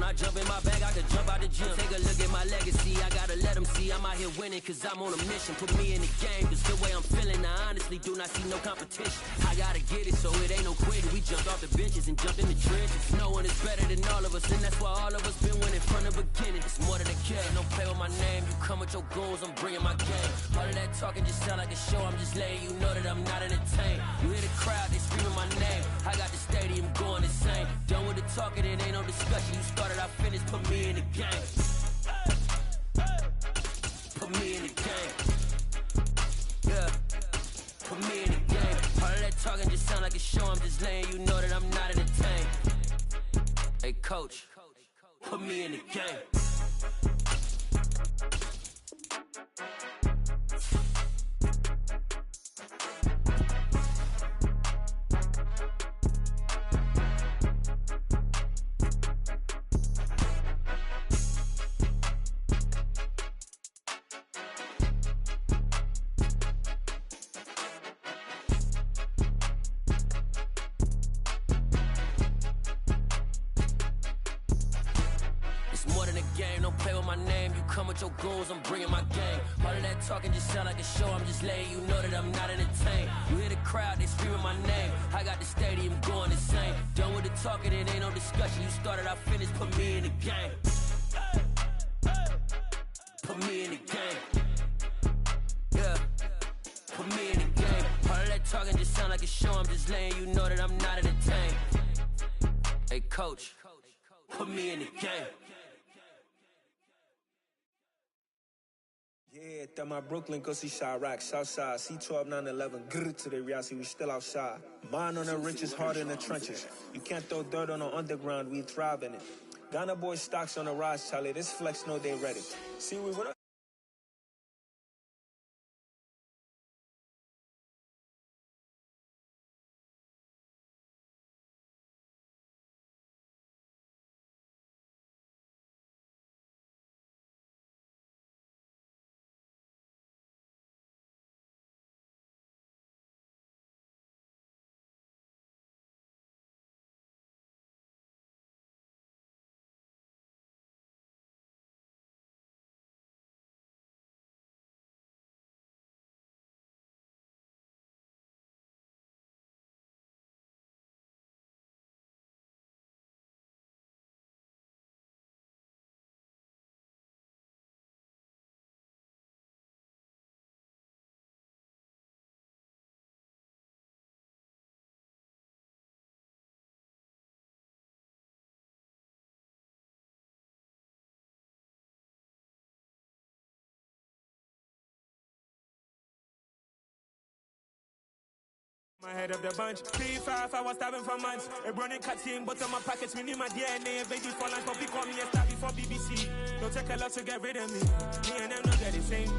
I jump in my bag, I could jump out the gym. Take a look at my legacy, I gotta let them see I'm out here winning, cause I'm on a mission. Put me in the game, cause the way I'm feeling, I honestly do not see no competition. I gotta get it, so it ain't no quitting. We jumped off the benches and jumped in the trenches. No one is better than all of us, and that's why all of us been winning from the beginning. It's more than a care, don't play with my name. You come with your goons, I'm bringing my game. All of that talking just sound like a show, I'm just letting you know that I'm not entertained. You hear the crowd, they screaming my name. I got the stadium going insane. Done with the talking, it ain't no discussion. You started, I finished, put me in the game. Put me in the game. Yeah. Put me in the game. All of that talking just sound like a show, I'm just letting you know that I'm not entertained. Hey coach, put me in the game. Your goons, I'm bringing my game. All of that talking just sound like a show, I'm just letting you know that I'm not entertained. You hear the crowd, they screaming my name. I got the stadium going insane. Done with the talking, it ain't no discussion. You started, I finished, put me in the game. Put me in the game. Yeah. Put me in the game. All of that talking just sound like a show, I'm just letting you know that I'm not entertained. Hey coach, put me in the game. Yeah, that my Brooklyn, go see Chirac, Southside, C12, 911, grrr to the Riasi, we still outside. Mine on the riches, hard in the trenches. You can't throw dirt on the underground, we thrive in it. Ghana boys stocks on the rise, Charlie, this flex know they ready. See, we went up. My head of the bunch, 3-5, I was starving for months. A running cut team, but on my pockets, we need my DNA. Baby for lunch, but call me a star before BBC. Don't take a lot to get rid of me. Me and them don't get the same.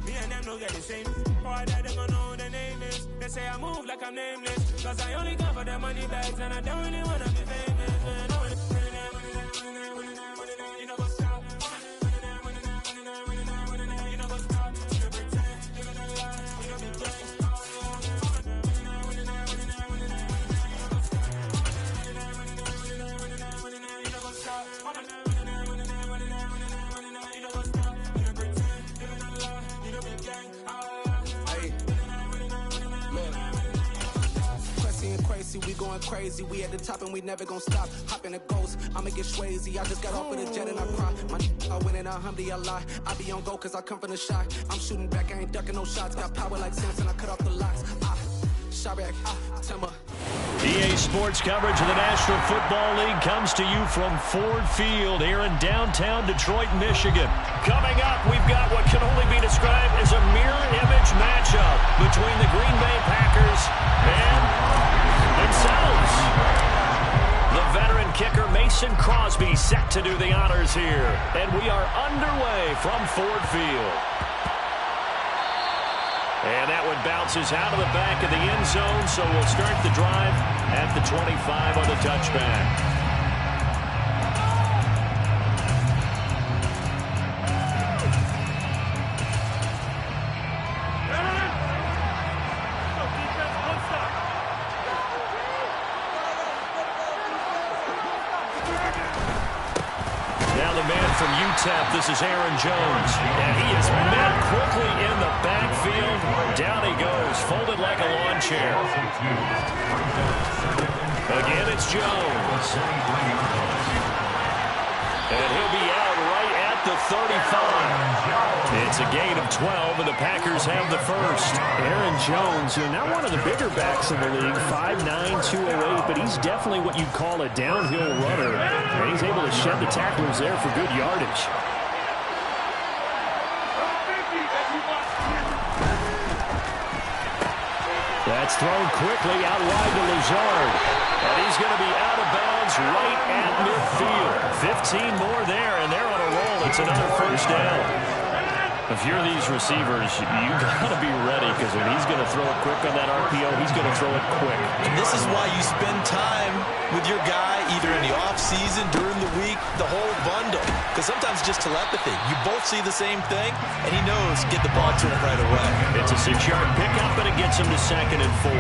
Me and them don't get the same. Boy, that they gonna know who the name is. They say I move like I'm nameless. Cause I only cover the money bags and I don't really wanna be famous. You know what's up? You know what's up? You pretend, you gonna lie, you know be gang. We going crazy, we at the top and we never gonna stop. Hop in a ghost, I'ma get Swayze. I just got off with a jet and I cry. My I win and I alhamdulillah. I be on go cause I come from the shot. I'm shooting back, I ain't ducking no shots. Got power like Samson, I cut off the locks. Chirac, Timber. EA Sports coverage of the National Football League comes to you from Ford Field here in downtown Detroit, Michigan. Coming up, we've got what can only be described as a mirror image matchup between the Green Bay Packers and themselves. The veteran kicker Mason Crosby set to do the honors here. And we are underway from Ford Field. And that one bounces out of the back of the end zone, so we'll start the drive at the 25 on the touchback. from UTEP, this is Aaron Jones. And he is met quickly in the backfield. Down he goes, folded like a lawn chair. Again, it's Jones. And he'll be out right at the 35. It's a gain of 12, and the Packers have the first. Aaron Jones, now one of the bigger backs in the league, 5'9", 208, but he's definitely what you'd call a downhill runner. And he's able to shed the tacklers there for good yardage. That's thrown quickly out wide to Lazard. And he's going to be out of bounds right at midfield. 15 more there, and they're on a roll. It's another first down. If you're these receivers, you got to be ready, because when he's going to throw it quick on that RPO, he's going to throw it quick. And this is why you spend time with your guy, either in the offseason, during the week, the whole bundle. Because sometimes it's just telepathy. You both see the same thing, and he knows get the ball to him right away. It's a 6-yard pickup, and it gets him to 2nd and 4.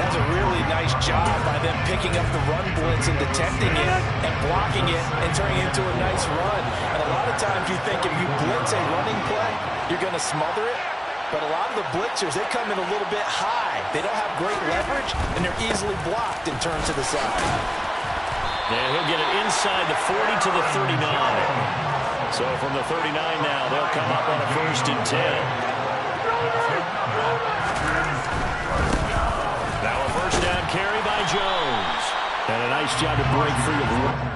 That's a really nice job by them picking up the run blitz and detecting it and blocking it and turning it into a nice run. And a lot of times you think if you blitz a running play, you're going to smother it. But a lot of the blitzers, they come in a little bit high. They don't have great leverage, and they're easily blocked and turned to the side. And he'll get it inside the 40 to the 39. So from the 39 now, they'll come up on a 1st and 10. Now a first down carry by Jones. And a nice job to break free of the...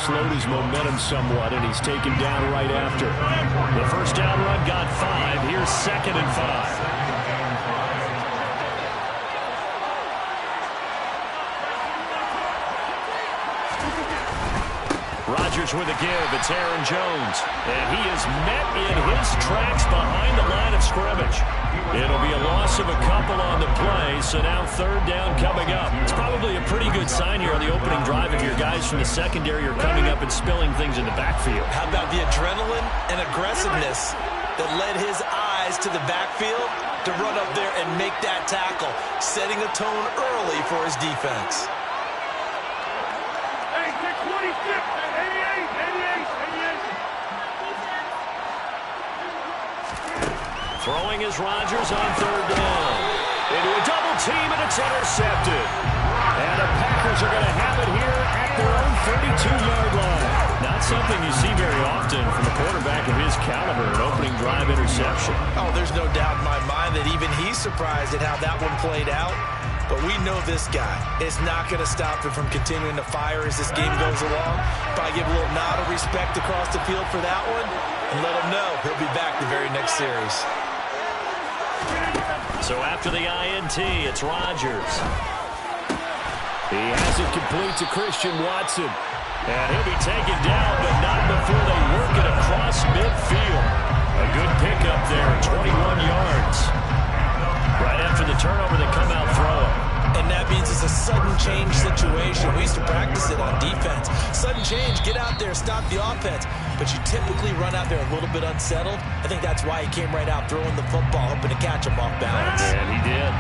Slowed his momentum somewhat, and he's taken down right after. The first down run got 5. Here's 2nd and 5. Rodgers with a give. It's Aaron Jones. And he is met in his tracks behind the line of scrimmage. It'll be a loss of a couple on the play, so now 3rd down coming up. It's probably a pretty good sign here on the opening drive if your guys from the secondary are coming up and spilling things in the backfield. How about the adrenaline and aggressiveness that led his eyes to the backfield to run up there and make that tackle, setting a tone early for his defense. Throwing is Rodgers on 3rd down. Into a double team, and it's intercepted. And the Packers are going to have it here at their own 32-yard line. Not something you see very often from a quarterback of his caliber, an opening drive interception. Oh, there's no doubt in my mind that even he's surprised at how that one played out. But we know this guy is not going to stop him from continuing to fire as this game goes along. Probably give a little nod of respect across the field for that one and let him know he'll be back the very next series. So after the INT, it's Rodgers. He has it complete to Christian Watson. And he'll be taken down, but not before they work it across midfield. A good pickup there, 21 yards. Right after the turnover, they come out throwing. And that means it's a sudden change situation. We used to practice it on defense. Sudden change, get out there, stop the offense. But you typically run out there a little bit unsettled. I think that's why he came right out throwing the football, hoping to catch him off balance. And he did.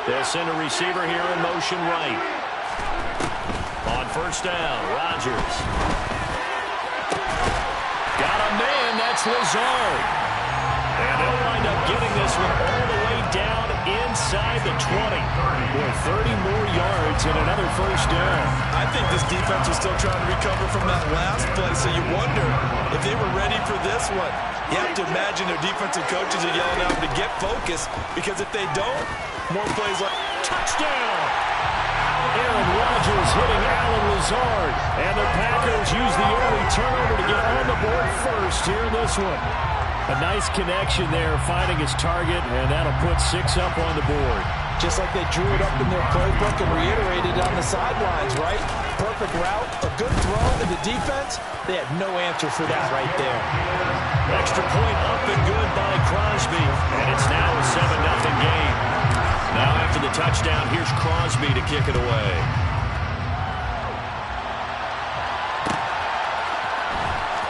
They'll send a receiver here in motion right. On 1st down, Rodgers. Got a man, that's Lazard. And they'll wind up getting this one all the way down inside the 20. Boy, 30 more yards and another first down. I think this defense was still trying to recover from that last play, so you wonder if they were ready for this one. You have to imagine their defensive coaches are yelling at them to get focused, because if they don't, more plays like touchdown. Aaron Rodgers hitting Allen Lazard. And the Packers use the early turnover to get on the board first here in this one. A nice connection there, finding his target, and that'll put 6 up on the board. Just like they drew it up in their playbook and reiterated on the sidelines, right? Perfect route, a good throw, and the defense, they had no answer for that right there. Extra point up and good by Crosby, and it's now a 7-0 game. Now after the touchdown, here's Crosby to kick it away.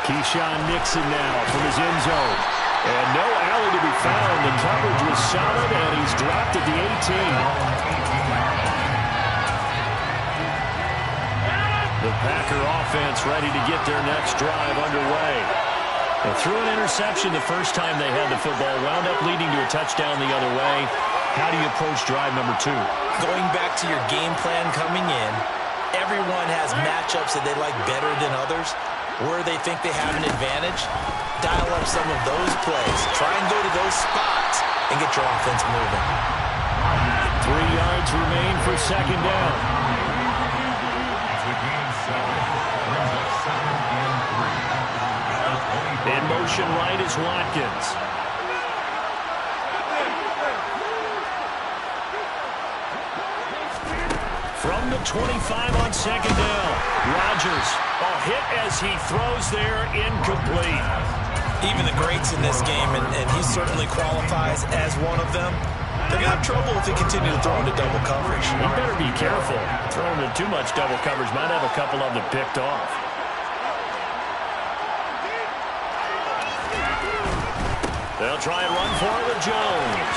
Keyshawn Nixon now from his end zone. And no alley to be found. The coverage was solid, and he's dropped at the 18. The Packer offense ready to get their next drive underway. They threw an interception the first time they had the football, wound up leading to a touchdown the other way. How do you approach drive number 2? Going back to your game plan coming in, everyone has matchups that they like better than others. Where they think they have an advantage, dial up some of those plays. Try and go to those spots and get your offense moving. 3 yards remain for second down. In motion right is Watkins. From the 25 on second down. Rodgers, a hit as he throws there, incomplete. Even the greats in this game, and he certainly qualifies as one of them, they're going to have trouble if they continue to throw into double coverage. You better be careful. Throwing into too much double coverage might have a couple of them picked off. They'll try and run for it with Jones.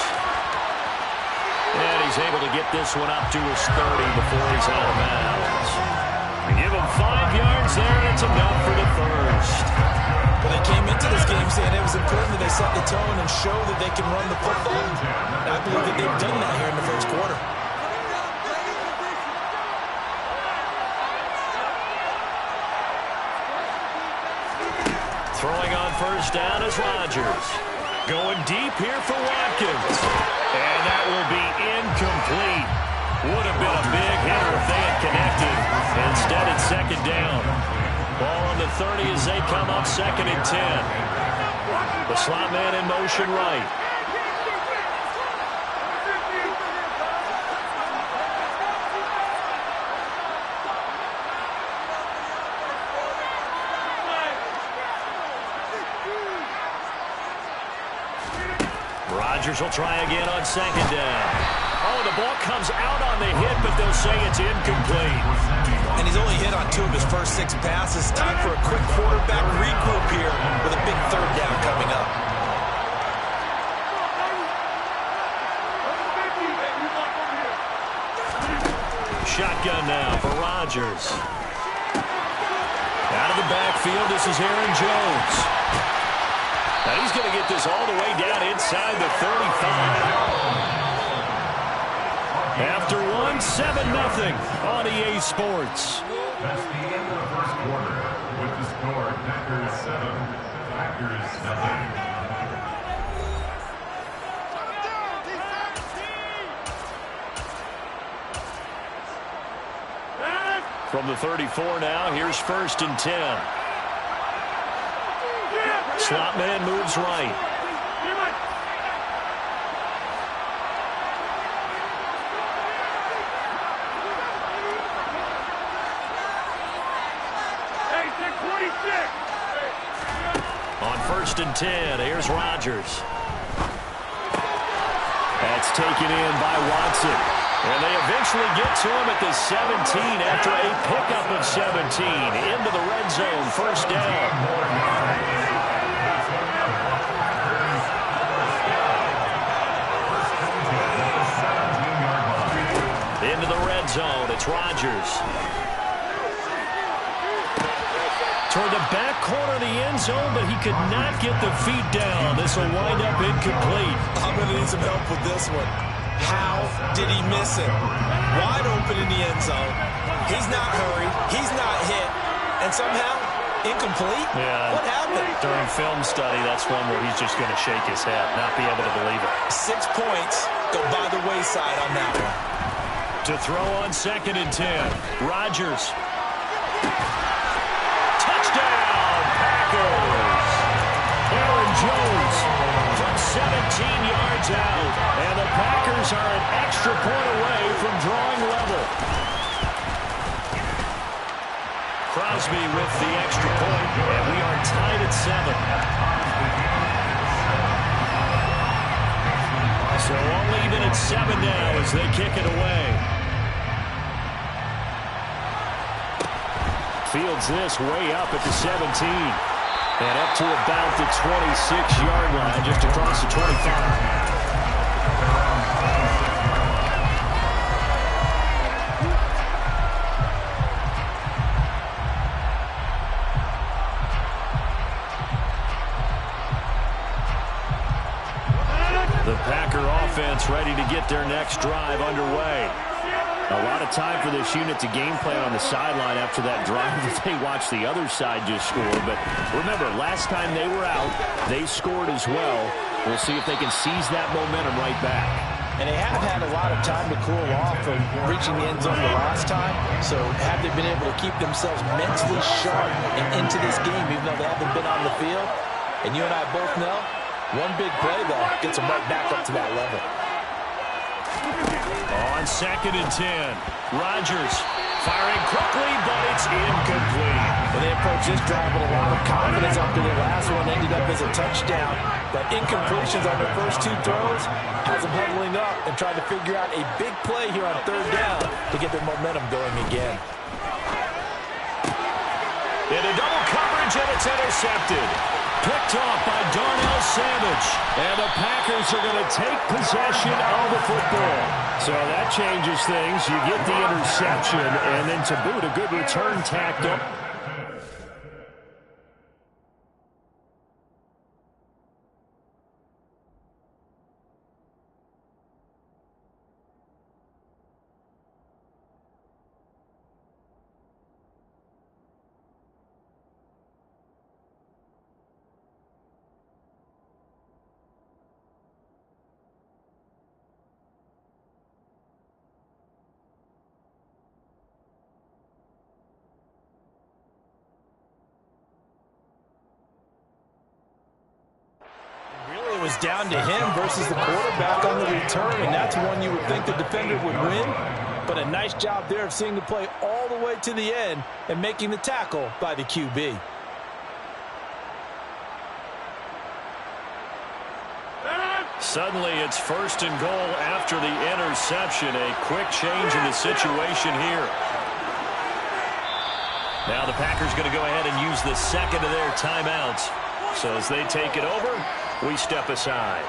And he's able to get this one up to his 30 before he's out of bounds. Give him 5 yards there, and it's enough for the first. Well, they came into this game saying it was important that they set the tone and show that they can run the football. And I believe that they've done that here in the first quarter. Throwing on first down is Rodgers. Going deep here for Watkins. And that will be incomplete. Would have been a big hitter if they had connected. Instead, it's second down. Ball on the 30 as they come up second and 10. The slot man in motion right. Rodgers will try again on second down. Oh, the ball comes out on the hit, but they'll say it's incomplete. And he's only hit on 2 of his first 6 passes. Time for a quick quarterback regroup here with a big third down coming up. Shotgun now for Rodgers. Out of the backfield, this is Aaron Jones. Now he's going to get this all the way down inside the 35. After 7-0 on EA Sports. That's the end of the first quarter with the score Packers 7, Packers 0. From the 34 now, here's first and 10. Slot man moves right. On first and 10, here's Rodgers. That's taken in by Watson. And they eventually get to him at the 17 after a pickup of 17 into the red zone, first down. Into the red zone, it's Rodgers. Toward the back corner of the end zone, but he could not get the feet down. This will wind up incomplete. I'm going to need some help with this one. How did he miss it? Wide open in the end zone. He's not hurried. He's not hit. And somehow, incomplete? Yeah. What happened? During film study, that's one where he's just going to shake his head, not be able to believe it. 6 points go by the wayside on that one. To throw on second and 10, Rodgers. Touchdown, Packers! Aaron Jones from 17 yards out, and the Packers are an extra point away from drawing level. Crosby with the extra point, and we are tied at 7. So only even at 7 now as they kick it away. Fields this way up at the 17. And up to about the 26-yard line, just across the 25. The Packer offense ready to get their next drive underway. A lot of time for this unit to game plan on the sideline after that drive that they watched the other side just score. But remember, last time they were out, they scored as well. We'll see if they can seize that momentum right back. And they have had a lot of time to cool off from reaching the end zone the last time. So have they been able to keep themselves mentally sharp and into this game, even though they haven't been on the field? And you and I both know, one big play, though, gets them right back up to that level. On 2nd and 10, Rodgers firing quickly, but it's incomplete. Well, they approached this drive with a lot of confidence after the last one ended up as a touchdown. But incompletions on their first two throws has them huddling up and trying to figure out a big play here on 3rd down to get their momentum going again. Into double coverage, and it's intercepted. Picked off by Darnell Savage. And the Packers are going to take possession of the football. So that changes things. You get the interception, and then to boot, a good return tacked up. It was down to him versus the quarterback on the return, and that's one you would think the defender would win. But a nice job there of seeing the play all the way to the end and making the tackle by the QB. Suddenly it's 1st and goal after the interception. A quick change in the situation here. Now the Packers going to go ahead and use the second of their timeouts. So as they take it over, we step aside.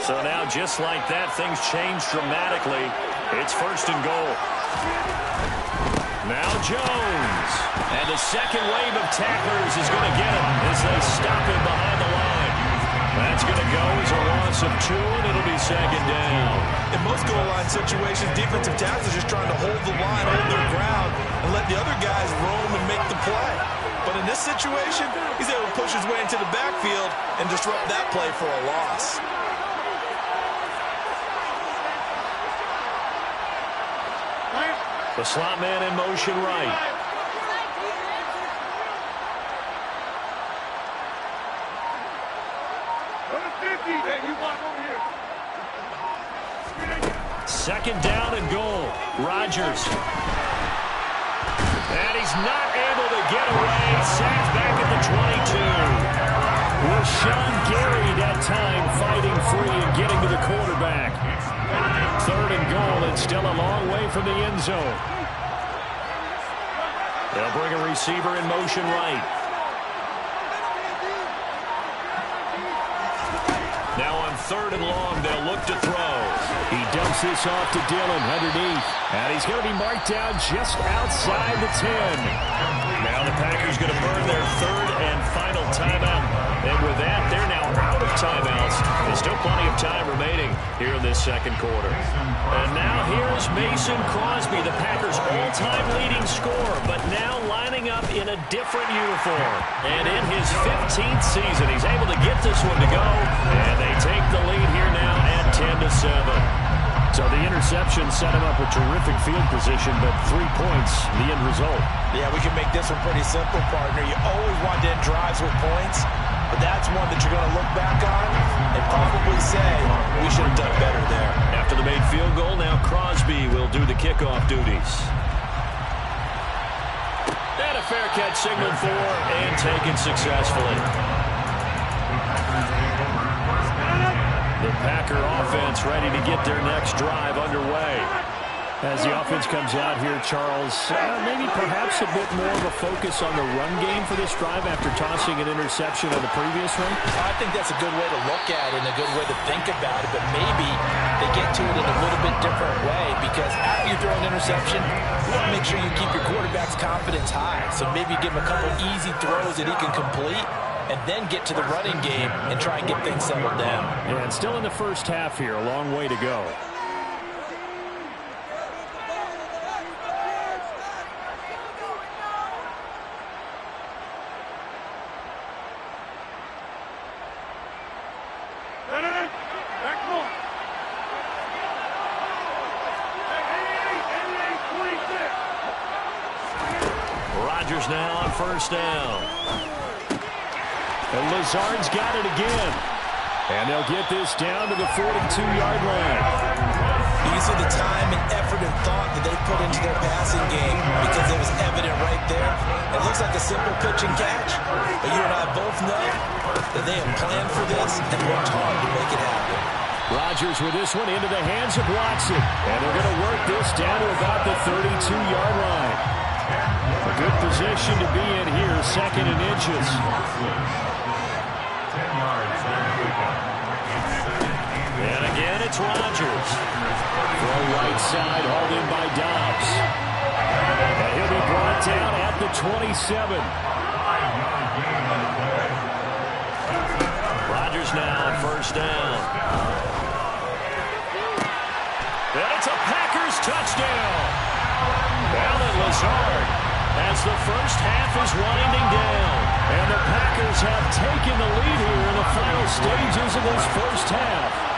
So now just like that, things change dramatically. It's 1st and goal. Now Jones. And the second wave of tacklers is going to get him as they stop him behind the line. That's going to go as a loss of 2, and it'll be 2nd down. In most goal line situations, defensive tackles are just trying to hold the line, hold their ground, and let the other guys roam and make the play. But in this situation, he's able to push his way into the backfield and disrupt that play for a loss. The slot man in motion right. Second down and goal. Rodgers. And he's not able to get away. Sacked back at the 22. Rashawn Gary that time fighting free and getting to the quarterback. 3rd and goal, and still a long way from the end zone. They'll bring a receiver in motion right. Now on 3rd and long, they'll look to throw. He dumps this off to Dillon underneath. And he's going to be marked down just outside the 10. Now the Packers going to burn their 3rd and final timeout. And with that, they're now out of timeouts. There's still plenty of time remaining here in this 2nd quarter. And now here's Mason Crosby, the Packers' all-time leading scorer, but now lining up in a different uniform. And in his 15th season, he's able to get this one to go. And they take the lead here now at 10-7. So the interception set him up with terrific field position, but 3 points, the end result. Yeah, we can make this one pretty simple, partner. You always want to end drives with points, but that's one that you're going to look back on and probably say we should have done better there. After the made field goal, now Crosby will do the kickoff duties. And a fair catch signaled for and taken successfully. The Packer offense ready to get their next drive underway. As the offense comes out here, Charles, maybe perhaps a bit more of a focus on the run game for this drive after tossing an interception on the previous one? I think that's a good way to look at it and a good way to think about it, but maybe they get to it in a little bit different way because after you throw an interception, you want to make sure you keep your quarterback's confidence high. So maybe give him a couple easy throws that he can complete and then get to the running game and try and get things settled down. Yeah, and still in the first half here, a long way to go. Rodgers now on first down. And Lazard's got it again. And they'll get this down to the 42-yard line. You see the time and effort and thought that they put into their passing game because it was evident right there. It looks like a simple pitch and catch, but you and I both know that they have planned for this and worked hard to make it happen. Rodgers with this one into the hands of Watson. And they're going to work this down to about the 32-yard line. A good position to be in here, second and inches. 10 yards. And again, it's Rodgers. Throw right side, hauled in by Dobbs. And he'll be brought down at the 27. Rodgers now on first down. And it's a Packers touchdown. Allen Lazard as the first half is winding down. And the Packers have taken the lead here in the final stages of this first half.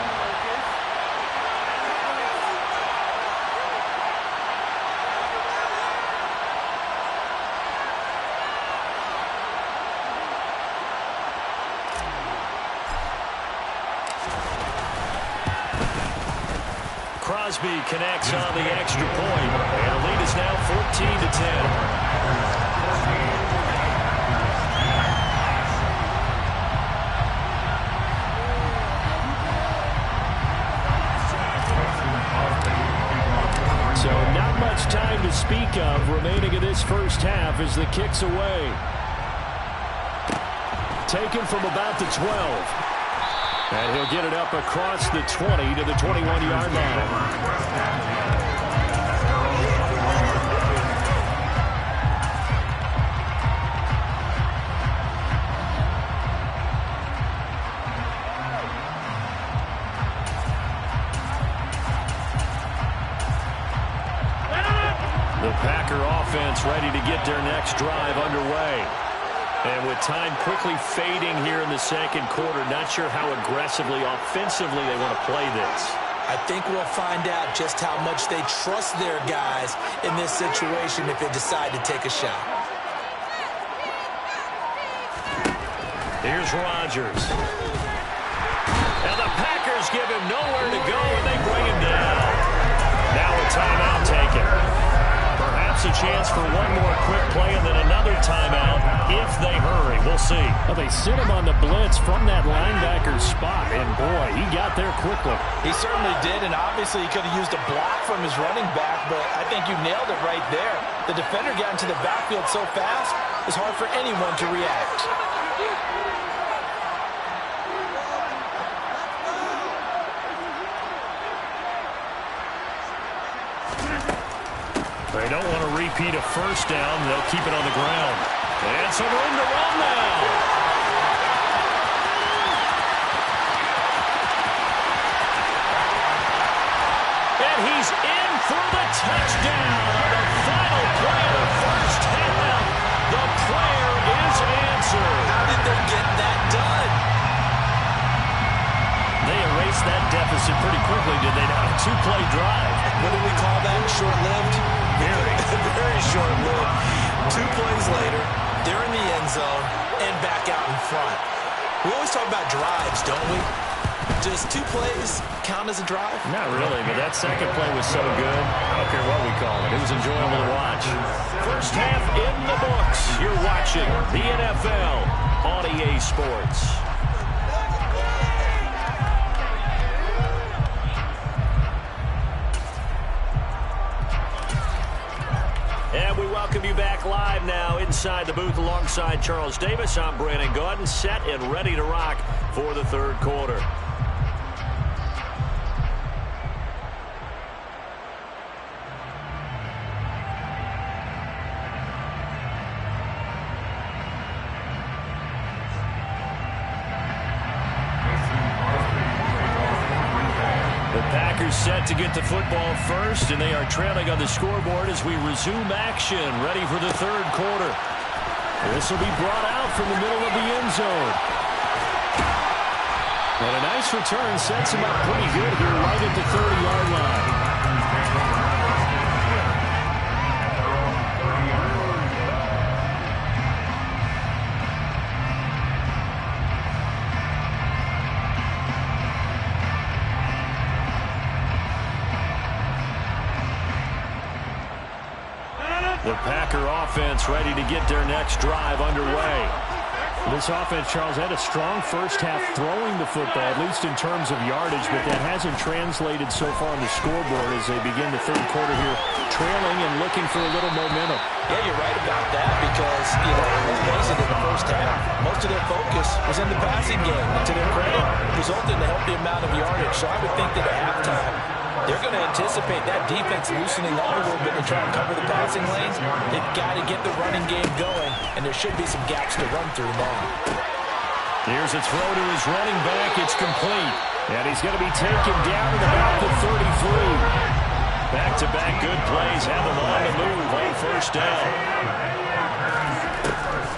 Crosby connects on the extra point, and the lead is now 14-10. So not much time to speak of remaining in this first half as the kick's away. Taken from about the 12. And he'll get it up across the 20 to the 21-yard line. The Packer offense ready to get their next drive underway. And with time quickly fading here in the second quarter, not sure how aggressively, offensively they want to play this. I think we'll find out just how much they trust their guys in this situation if they decide to take a shot. Here's Rodgers. And the Packers give him nowhere to go, and they bring him down. Now a timeout taken. Perhaps a chance for one more quick play and then another timeout if they hurry. We'll see. Well, they sit him on the blitz from that linebacker's spot, and boy, he got there quickly. He certainly did, and obviously he could have used a block from his running back, but I think you nailed it right there. The defender got into the backfield so fast, it's hard for anyone to react. They don't want to repeat a first down. They'll keep it on the ground. And some room to run now. And he's in for the touchdown on the final play of the first half. The prayer is answered. How did they get that done? They erased that deficit pretty quickly, did they not? A two-play drive. What do we call that? Short-lived? Very short-lived. 2 plays later, they're in the end zone and back out in front. We always talk about drives, don't we? Does 2 plays count as a drive? Not really, but that second play was so good. I don't care what we call it. It was enjoyable to watch. First half in the books. You're watching the NFL on EA Sports. inside the booth alongside Charles Davis. I'm Brandon Gaudin, set and ready to rock for the third quarter. Set to get the football first, and they are trailing on the scoreboard as we resume action, ready for the third quarter. This will be brought out from the middle of the end zone. And a nice return sets him up pretty good here right at the 30-yard line. The Packer offense ready to get their next drive underway. This offense, Charles, had a strong first half throwing the football, at least in terms of yardage, but that hasn't translated so far on the scoreboard as they begin the third quarter here, trailing and looking for a little momentum. Yeah, you're right about that because, let's face it, in the first half, most of their focus was in the passing game. And to their credit, resulted in a healthy amount of yardage. So I would think that at halftime, they're going to anticipate that defense loosening up a little bit to try and cover the passing lanes. They've got to get the running game going, and there should be some gaps to run through now. Here's a throw to his running back. It's complete. And he's going to be taken down at about the 33. Back-to-back good plays have him on the move on first down.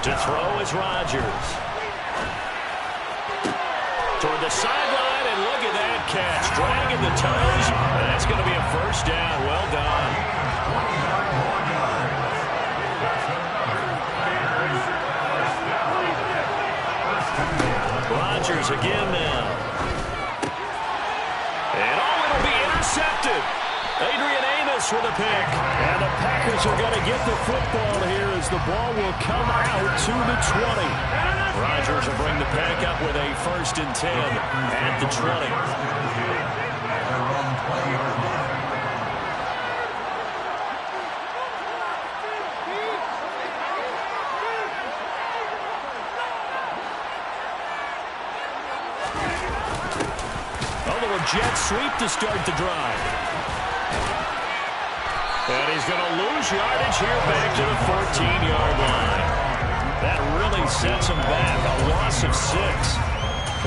To throw is Rodgers. Toward the sideline, and look at that catch. Dragging the toes, and that's going to be a first down. Well done. Rodgers again now. And it'll be intercepted. Adrian Amos with a pick. And the Packers are going to get the football here as the ball will come out to the 20. Rodgers will bring the Pack up with a 1st and 10 at the 20. Jet sweep to start the drive. And he's going to lose yardage here back to the 14-yard line. That really sets him back, a loss of 6.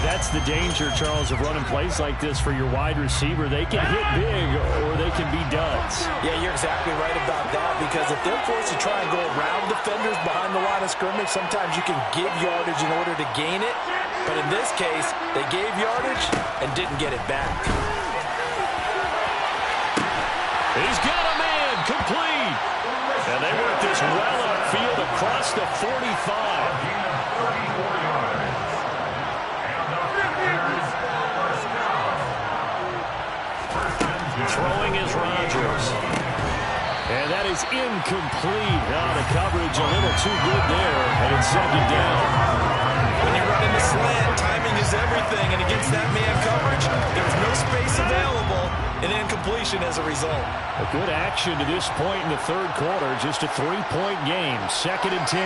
That's the danger, Charles, of running plays like this for your wide receiver. They can hit big or they can be duds. Yeah, you're exactly right about that because if they're forced to try and go around defenders behind the line of scrimmage, sometimes you can give yardage in order to gain it. But in this case, they gave yardage and didn't get it back. He's got a man, complete. And they work this well upfield across the 45. Throwing is Rodgers. And that is incomplete. Out of coverage, a little too good there. And it's 2nd down. When you're running the slant, timing is everything. And against that man coverage, there's no space available. An incompletion as a result. A good action to this point in the third quarter. Just a 3-point game. 2nd and 10.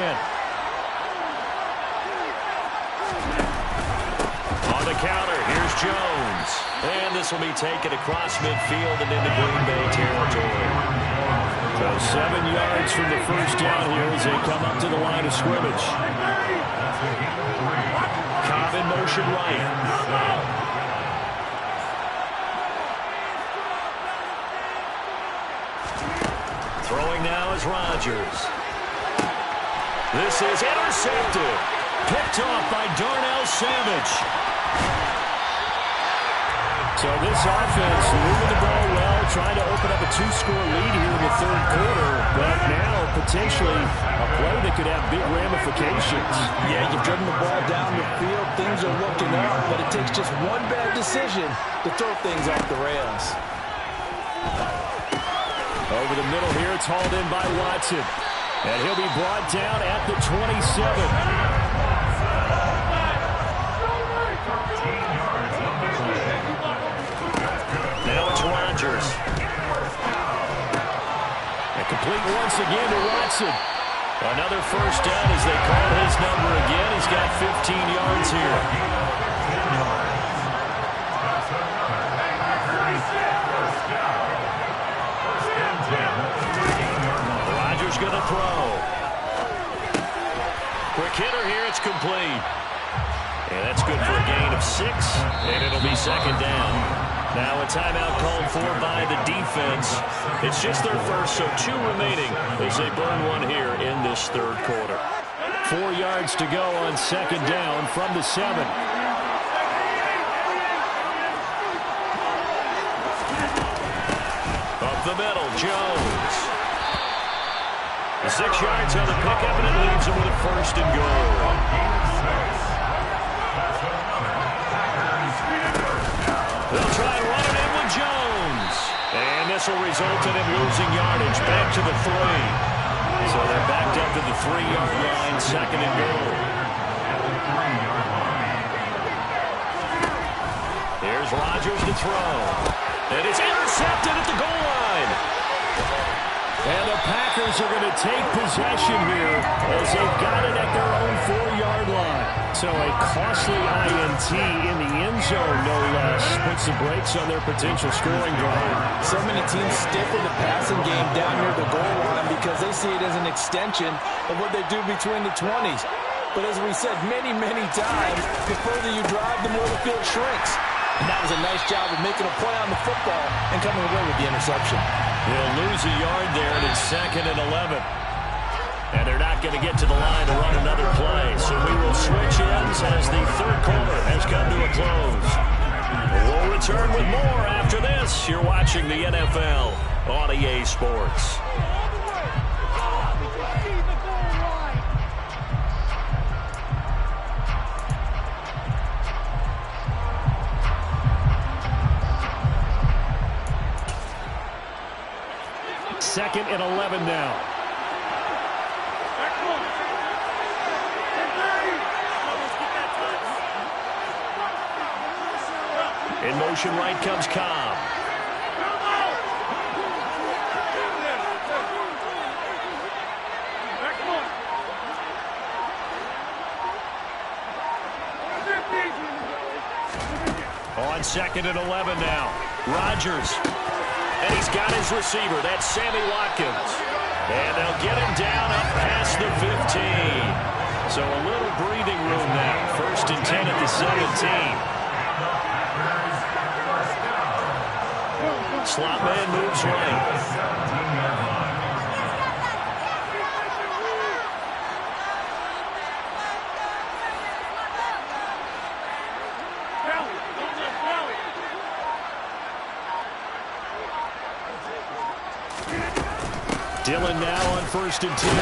On the counter, here's Jones. And this will be taken across midfield and into Green Bay territory. So 7 yards from the first down here as they come up to the line of scrimmage. Cobb in motion right. Throwing now is Rodgers. This is intercepted. Picked off by Darnell Savage. So this offense moving the ball well, trying to open up a 2-score lead here in the third quarter, but now potentially a play that could have big ramifications. Yeah, you've driven the ball down the field, things are looking up, but it takes just one bad decision to throw things off the rails. Over the middle here, it's hauled in by Watson, and he'll be brought down at the 27. And complete once again to Watson. Another first down as they call his number again. He's got 15 yards here. Rodgers going to throw. Quick hitter here. It's complete. And that's good for a gain of 6, and it'll be second down. Now a timeout called for by the defense. It's just their first, so 2 remaining as they burn one here in this third quarter. 4 yards to go on second down from the 7. Up the middle, Jones. 6 yards on the pickup, and it leaves him with a first and goal. They'll try and run it in with Jones. And this will result in him losing yardage back to the 3. So they're backed up to the 3-yard line, second and goal. Here's Rodgers to throw. And it's intercepted at the goal line. And the Packers are going to take possession here as they've got it at their own 4-yard line. So a costly INT in the end zone, no less, puts the brakes on their potential scoring drive. So many teams stiffen the passing game down near the goal line because they see it as an extension of what they do between the 20s. But as we said many, many times, the further you drive, the more the field shrinks. And that was a nice job of making a play on the football and coming away with the interception. They'll lose a yard there, and it's second and 11. And they're not going to get to the line to run another play. So we will switch ends as the third quarter has come to a close. We'll return with more after this. You're watching the NFL on EA Sports. Second and 11 now. In motion right comes Cobb. On second and 11 now. Rodgers. And he's got his receiver. That's Sammy Watkins. And they'll get him down up past the 15. So a little breathing room now. First and 10 at the 17. Slot man moves right. Dillon now on first and 10.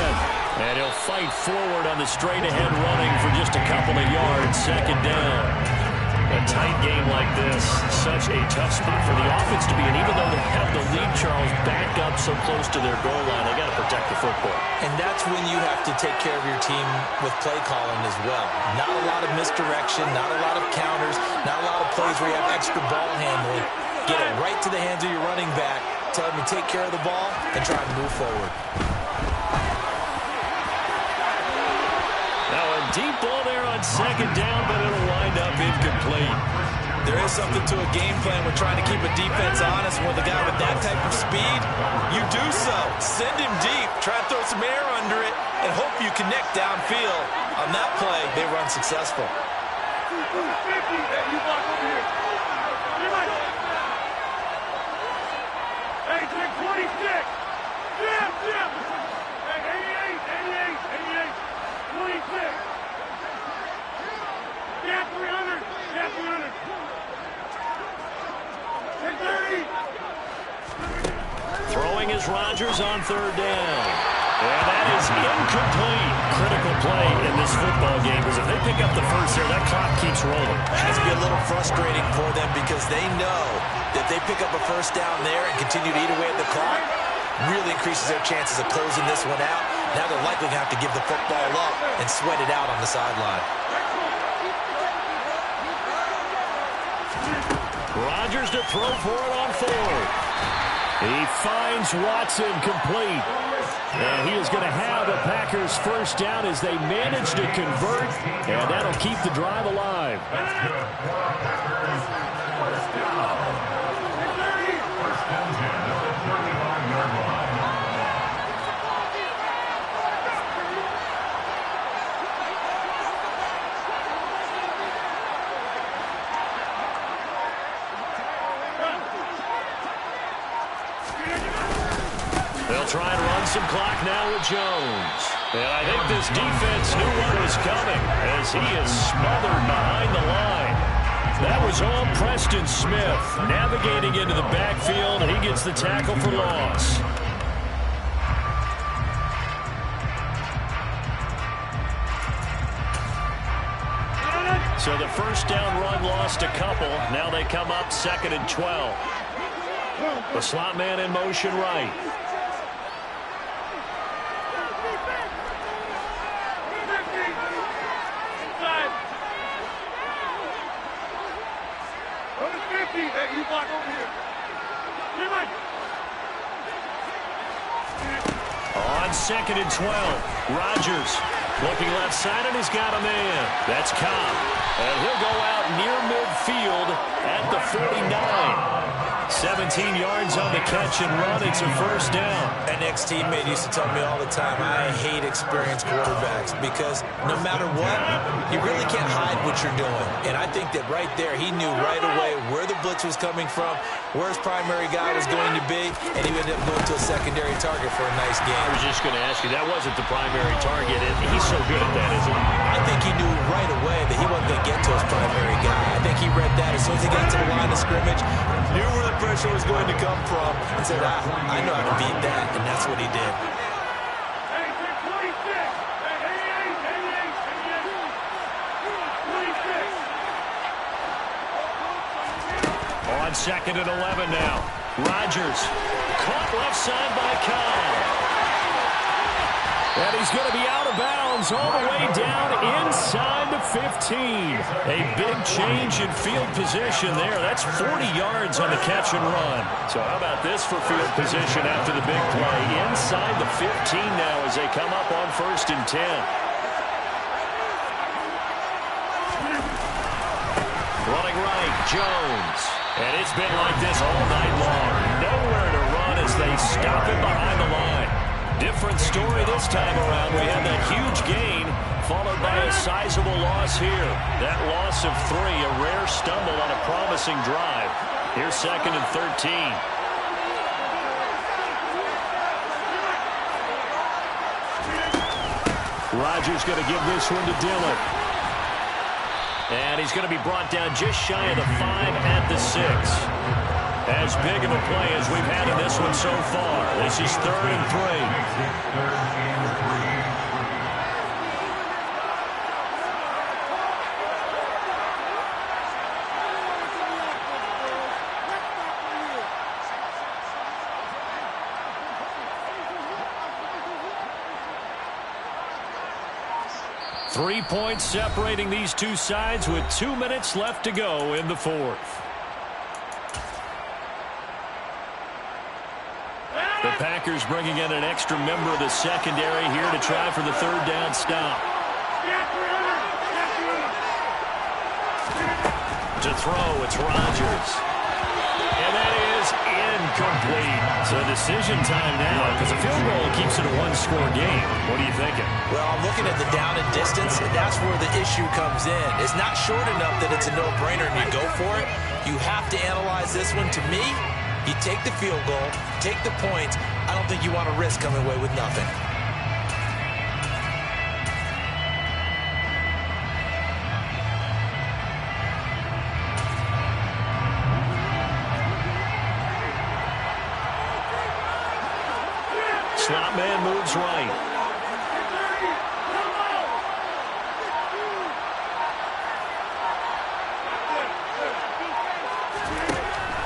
And he'll fight forward on the straight-ahead running for just a couple of yards. Second down. A tight game like this, such a tough spot for the offense to be in. Even though they have the lead, Charles, back up so close to their goal line, they got to protect the football. And that's when you have to take care of your team with play calling as well. Not a lot of misdirection, not a lot of counters, not a lot of plays where you have extra ball handling. Get it right to the hands of your running back, tell him to take care of the ball, and try and move forward. Now a deep ball there on second down, but it'll wind up incomplete. There is something to a game plan with trying to keep a defense honest. With a guy with that type of speed, you do so. Send him deep, try to throw some air under it, and hope you connect downfield. On that play, they run successful. Hey, take 26. Jim, Jim. Hey, 88. 26. Yeah, 300. Yeah, 300. Hey, 30. Throwing is Rodgers on third down. And that is incomplete. Critical play in this football game, because if they pick up the first here, that clock keeps rolling. It has to be a little frustrating for them because they know that they pick up a first down there and continue to eat away at the clock, really increases their chances of closing this one out. Now they're likely going to have to give the football up and sweat it out on the sideline. Rodgers to throw for it on fourth. He finds Watson complete. And he is going to have a Packers first down as they manage to convert, and that'll keep the drive alive. That's good. Packers first down. First and 10 at the 35-yard line. They'll try and run some clock now with Jones. And I think this defense knew what was coming as he is smothered behind the line. That was all Preston Smith navigating into the backfield, and he gets the tackle for loss. So the first down run lost a couple. Now they come up 2nd and 12. The slot man in motion right. On 2nd and 12, Rodgers looking left side, and he's got a man. That's Cobb. And he'll go out near midfield at the 49. 17 yards on the catch and run. It's a first down. An ex-teammate used to tell me all the time, I hate experienced quarterbacks because no matter what, you really can't hide what you're doing. And I think that right there, he knew right away where the blitz was coming from, where his primary guy was going to be, and he ended up going to a secondary target for a nice game. I was just going to ask you, that wasn't the primary target, and he's so good at that, isn't he? I think he knew right away that he wasn't going to get to his primary guy. I think he read that as soon as he got to the line of scrimmage, knew where the pressure was going to come from, and said, I know how to beat that, and that's what he did. On 2nd and 11 now. Rodgers caught left side by Cobb. And he's going to be out of bounds all the way down inside the 15. A big change in field position there. That's 40 yards on the catch and run. So how about this for field position after the big play? Inside the 15 now as they come up on 1st and 10. Running right, Jones. And it's been like this all night long. Nowhere to run as they stop him behind the line. Different story this time around. We had that huge gain followed by a sizable loss here. That loss of 3, a rare stumble on a promising drive. Here's 2nd and 13. Rodgers going to give this one to Dillon. And he's going to be brought down just shy of the 5 at the 6. As big of a play as we've had in this one so far. This is 3rd and 3. 3 points separating these two sides with 2 minutes left to go in the 4th. The Packers bringing in an extra member of the secondary here to try for the 3rd down stop. To throw, it's Rodgers. And that is incomplete. So decision time now because a field goal keeps it a 1-score game. What are you thinking? Well, I'm looking at the down and distance, and that's where the issue comes in. It's not short enough that it's a no-brainer and you go for it. You have to analyze this one. To me, you take the field goal, take the points. I don't think you want to risk coming away with nothing. Slot man moves right.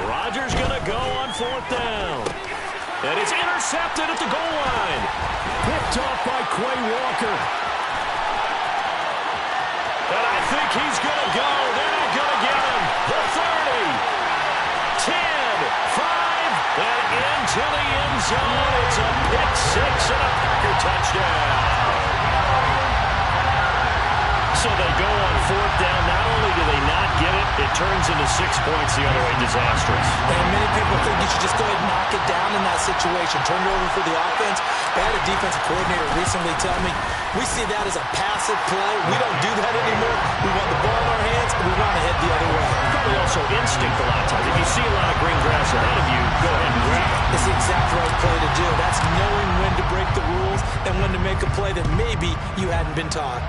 Rodgers going to go on 4th down. And it's intercepted at the goal line. Picked off by Quay Walker. And I think he's going to go. They're not going to get him. The 30, 10, 5, and a Packer touchdown. So they go on fourth down. Not only do they not get it, it turns into 6 points the other way. Disastrous. And many people think you should just go ahead and knock it down in that situation. Turn it over for the offense. I had a defensive coordinator recently tell me, we see that as a passive play. We don't do that anymore. We want the ball in our hands, and we want to head the other way. Probably also instinct a lot of times. If you see a lot of green grass ahead of you, go ahead and grab it. It's the exact right play to do. That's knowing when to break the rules and when to make a play that maybe you hadn't been taught.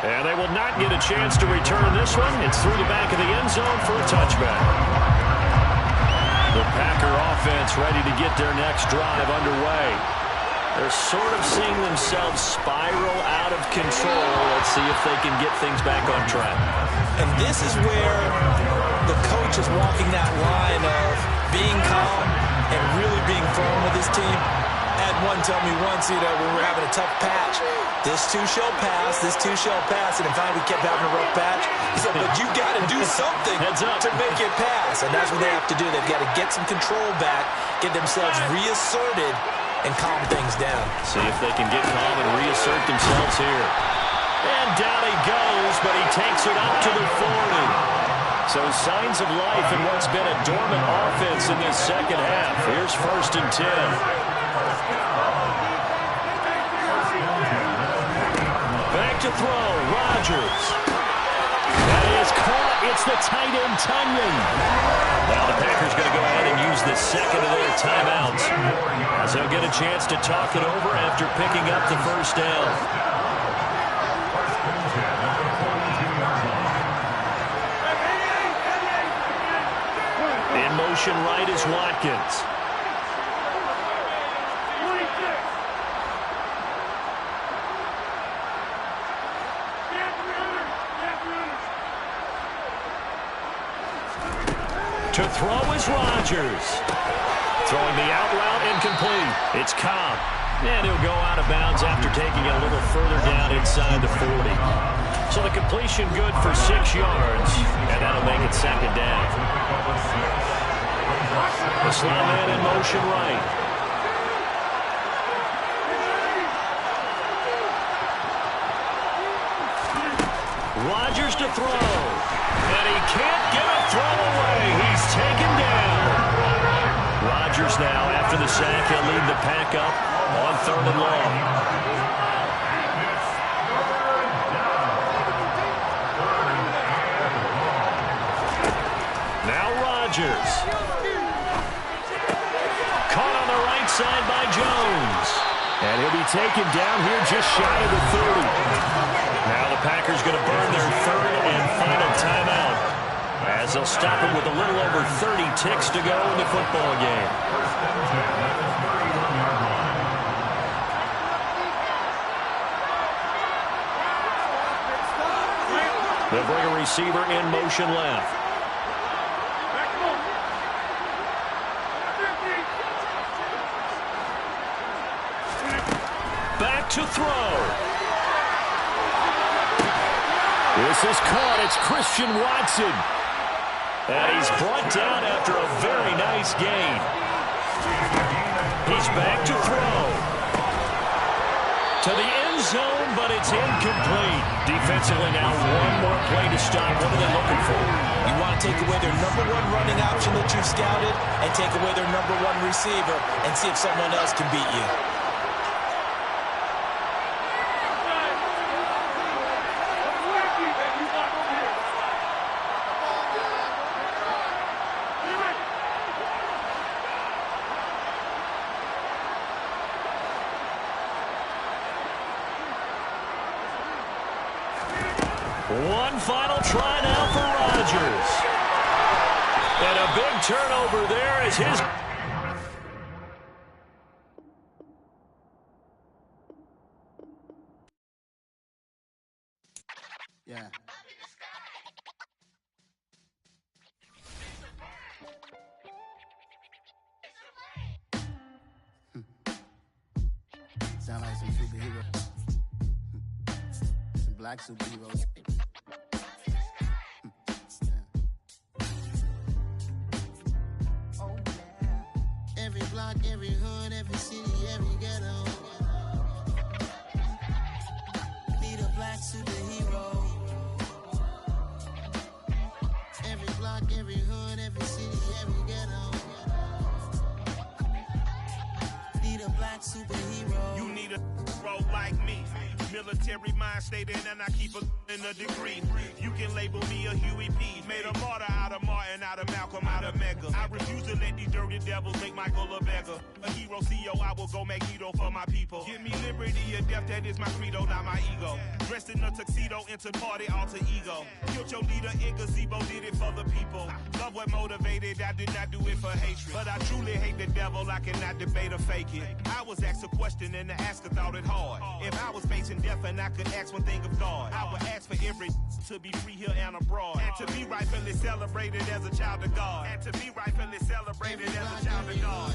And they will not get a chance to return this one. It's through the back of the end zone for a touchback. The Packer offense ready to get their next drive underway. They're sort of seeing themselves spiral out of control. Let's see if they can get things back on track. And this is where the coach is walking that line of being calm and really being firm with his team. I had one tell me once, when we were having a tough patch, this too shall pass, this too shall pass. And in fact, we kept having a rough patch. He said, but you got to do something to make it pass. And that's what they have to do. They've got to get some control back, get themselves reasserted, and calm things down. See if they can get calm and reassert themselves here. And down he goes, but he takes it up to the 40. So signs of life in what's been a dormant offense in this second half. Here's 1st and 10. Back to throw, Rodgers. That is caught. It's the tight end, Tunyon. Now the Packers going to go ahead and use the second of their timeouts, as they'll get a chance to talk it over after picking up the first down. In motion right is Watkins. To throw is Rodgers. Throwing the out route incomplete. It's Cobb. And he'll go out of bounds after taking it a little further down inside the 40. So the completion good for 6 yards. And that'll make it second down. The slot man in motion right. Rodgers to throw. And he can't get a throw away. He's taken down. Rodgers now, after the sack, he'll lead the pack up on 3rd and long. Now Rodgers. Caught on the right side by Jones. And he'll be taken down here just shy of the 30. Now the Packers going to burn their 3rd and final timeout, as they'll stop it with a little over 30 ticks to go in the football game. They'll bring a receiver in motion left. Back to throw. This is caught. It's Christian Watson. And he's brought down after a very nice gain. He's back to throw. To the end zone, but it's incomplete. Defensively now, one more play to stop. What are they looking for? You want to take away their #1 running option that you've scouted and take away their #1 receiver and see if someone else can beat you. One final try now for Rodgers. And a big turnover there as his... Yeah. Sound like some superheroes. Some black superheroes. every hood, every city, every ghetto. Need a black superhero. Every block, every hood, every city, every ghetto. Need a black superhero. You need a bro like me. Military mind stated, and I keep in a degree. You can label me a Huey P. Made a martyr out of Martin, out of Malcolm, out of Mega. I refuse to let these dirty devils make Michael a beggar. A hero CEO, I will go Magneto for my people. Give me liberty or death, that is my credo, not my ego. Dressed in a tuxedo, enter party, alter ego. Killed your leader in gazebo, did it for the people. Love what motivated, I did not do it for hatred. But I truly hate the devil, I cannot debate or fake it. I was asked a question and the asker thought it hard. If I was facing death and I could ask one thing of God, I would ask for every to be free here and abroad, and to be rightfully celebrated as a child of God, and to be rightfully celebrated as a child of God.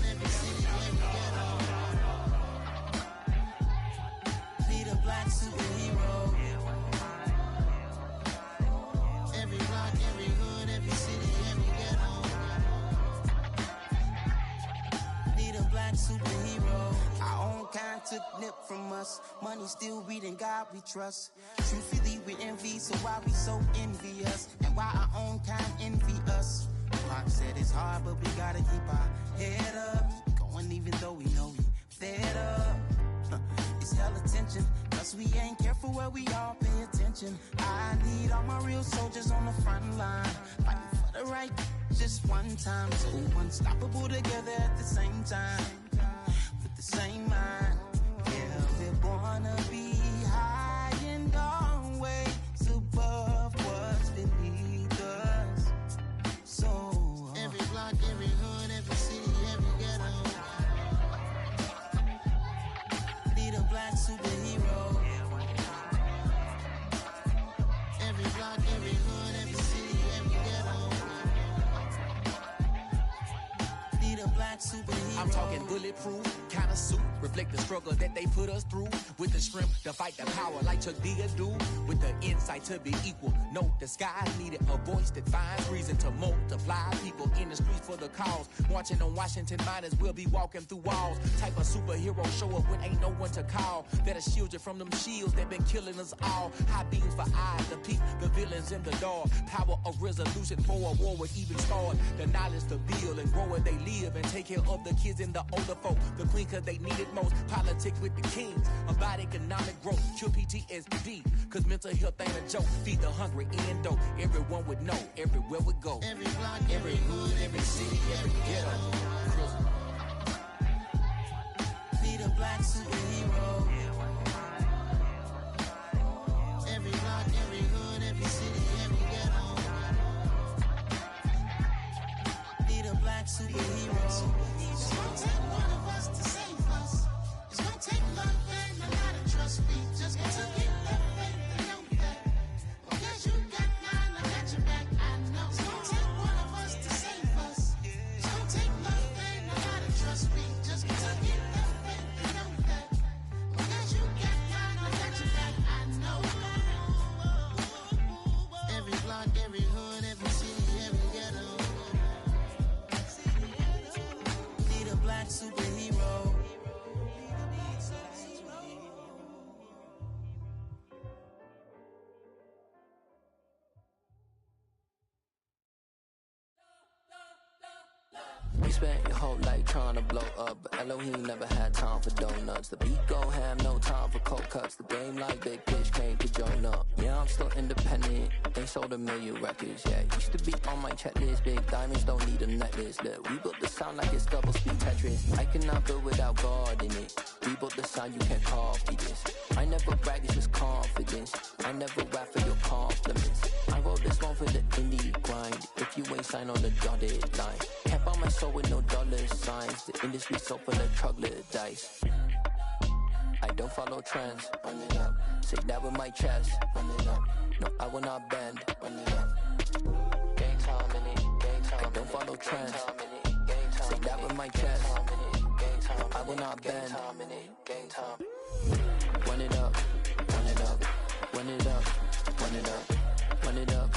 Need a black superhero. Every block, every hood, every city, every ghetto. Need a black superhero. Our own kind took nip from us. Money still reading God we trust. Truthfully we envy, so why we so envious? And why our own kind envy us? Pop said it's hard, but we gotta keep our head up. Going even though we know we fed up. It's hell attention, cause we ain't careful where we all pay attention. I need all my real soldiers on the front line, fighting for the right just one time. So unstoppable together at the same time, with the same mind. Yeah, we wanna be high and always above what's beneath us. So every block, every hood, every city, every ghetto. Need a black superhero. Every block, every hood, every city, every ghetto. Need a black superhero. I'm talking bulletproof kind of suit, reflect the struggle that they put us through. With the strength to fight the power like Chuck D do. With the insight to be equal. Note the sky needed a voice that finds reason to multiply. People in the streets for the cause. Marching on Washington, might as well be walking through walls. Type of superhero show up when ain't no one to call. That'll shield you from them shields that been killing us all. High beams for eyes to peek the villains in the dark. Power of resolution for a war would even start. The knowledge to build and grow where they live and take care of the kids and the older folk. The queen cause they need it most. Politics with the kings. About economic growth. Cure PTSD. Cause mental health ain't a joke. Feed the hungry and dope. Everyone would know. Everywhere we go. Every block, every hood, every city, every ghetto. Need a black superhero. Every block, every hood, every city, every ghetto. Need a black superhero. It's gonna take one of us to save us. It's gonna take love and a lot of trust. We just got to get that faith and know that. Because you got mine, I got your back, I know. It's gonna take one of us to save us. It's gonna take love and a lot of trust. We just got to get that faith and know that. Because you got mine, I got your back, I know. Every block, every hood, every city, every ghetto. Need a black superhero. You spent your whole life trying to blow up, but Elohim never had time for donuts. The beat go ham, no time for cold cuts. The game like Big Pitch came to join up. Yeah, I'm still independent. They sold 1 million records. Yeah, used to be on my checklist. Big diamonds don't need a necklace. Look, we built the sound like it's double speed Tetris. I cannot build without God in it. We built the sound, you can't copy this. I never brag, it's just confidence. I never rap for your compliments. I wrote this one for the indie grind. If you ain't signed on the dotted line, can't buy my soul with no dollar signs. The industry so full of troglodytes. I don't follow trends. Run it up. Say that with my chest. Run it up. No, I will not bend. Run it up. Gang time in it. Gang time. I don't follow trends. Say that with my chest. I will not bend. Gang time. Run it up. Run it up. Run it up. Run it up. Run it up.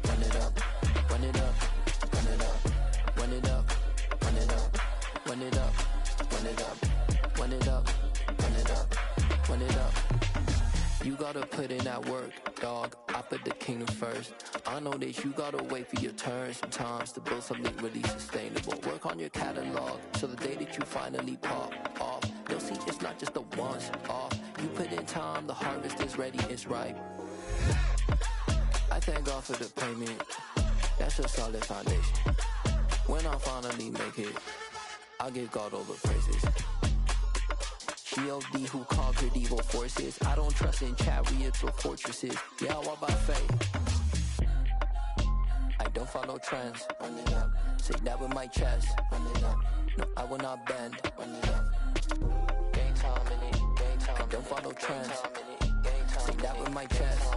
Run it up. Run it up. Run it up. Run it up. Run it up. Run it up. run it up, run it up, run it up, run it up. You gotta put in that work, dog. I put the kingdom first. I know that you gotta wait for your turn sometimes to build something really sustainable. Work on your catalog, so the day that you finally pop off, you'll see it's not just a once off. You put in time, the harvest is ready, it's ripe. I thank God for the payment. That's a solid foundation. When I finally make it, I'll give God all the praises. G.O.D. who conquered evil forces. I don't trust in chariots or fortresses. Yeah, I walk by faith. I don't follow trends. Run it up. Say that with my chest. Run it up. No, I will not bend. Run it up. Game time in it. Game time. I don't follow trends. Say that with my chest.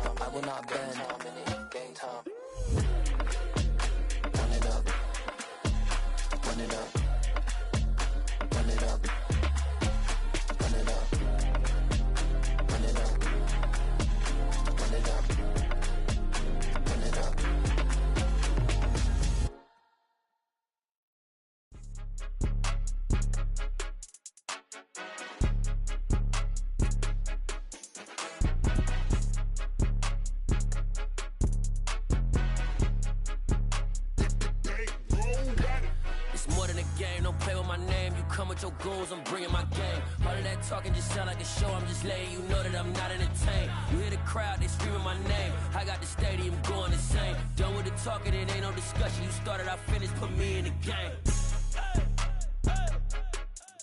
No, I will not bend. Game time. Run it up. Run it up. Run it up. Run it up. Run it up. Run it up. Run it up. It's more than a game, don't play with my name. You come with your goons, I'm bringing my game. All of that talking just sound like a show, I'm just letting you know that I'm not entertained. You hear the crowd, they screaming my name. I got the stadium going insane. Done with the talking, it ain't no discussion. You started, I finished, put me in the game.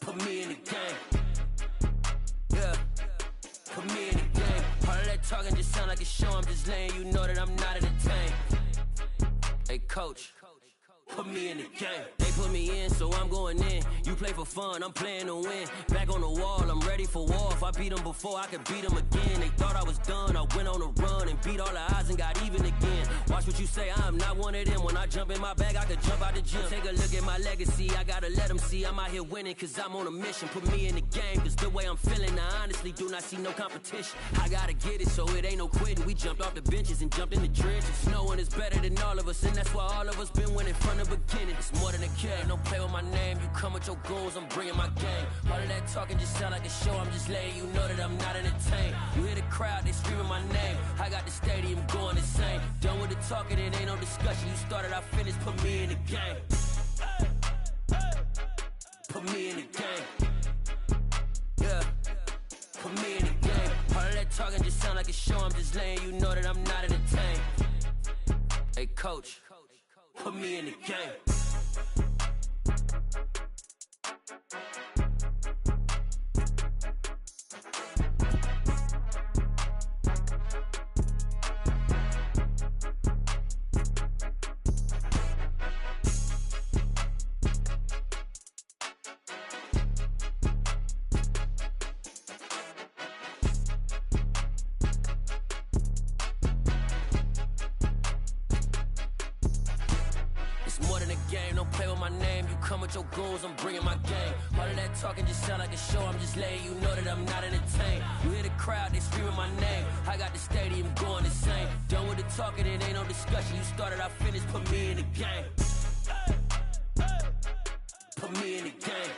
Put me in the game. Yeah, put me in the game. All of that talking just sound like a show, I'm just letting you know that I'm not entertained. Hey coach, put me in the game. They put me in, so I'm going in. You play for fun, I'm playing to win. Back on the wall, I'm ready for war. If I beat them before, I could beat them again. They thought I was done, I went on a run and beat all the odds and got even again. Watch what you say, I'm not one of them. When I jump in my bag, I could jump out the gym. Take a look at my legacy, I gotta let them see I'm out here winning, cause I'm on a mission. Put me in the game, cause the way I'm feeling, I honestly do not see no competition. I gotta get it, so it ain't no quitting. We jumped off the benches and jumped in the trenches. No one is better than all of us, and that's why all of us been winning from the beginning. It's more than a game, don't play with my name. You come with your goons, I'm bringing my game. All of that talking just sound like a show, I'm just letting you know that I'm not entertained. You hear the crowd, they screaming my name. I got the stadium going insane. Done with the talking, it ain't no discussion. You started, I finished, put me in the game. Put me in the game. Yeah, put me in the game. All of that talking just sound like a show, I'm just letting you know that I'm not entertained. Hey coach, put me in the game. Come with your goons, I'm bringing my game. All of that talking just sound like a show, I'm just letting you know that I'm not entertained. You hear the crowd, they screaming my name. I got the stadium going insane. Done with the talking, it ain't no discussion. You started, I finished, put me in the game. Put me in the game.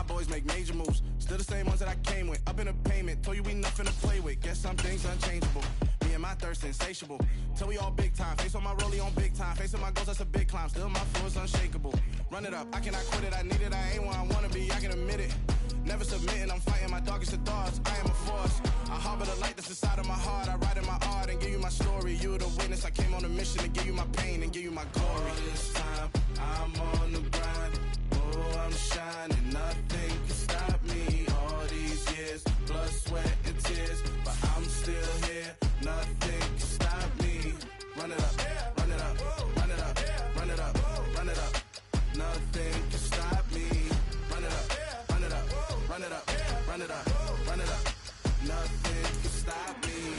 boys make major moves. Still the same ones that I came with. Up in the payment, told you we nothing to play with. Guess some things unchangeable. Me and my thirst insatiable. Till we all big time. Face on my rollie on big time. Facing my goals, that's a big climb. Still my flow is unshakable. Run it up, I cannot quit it. I need it, I ain't where I wanna be, I can admit it. Never submitting, I'm fighting my darkest of thoughts. I am a force. I harbor the light that's inside of my heart. I write in my art and give you my story. You the witness. I came on a mission to give you my pain and give you my glory. All this time, I'm on the grind. Oh, I'm shining. Nothing can stop me. All these years, blood, sweat, and tears. But I'm still here. Nothing can stop me. Run it up, run it up, run it up, run it up, run it up. Nothing can stop me. Run it up, run it up, run it up, run it up, run it up. Nothing can stop me.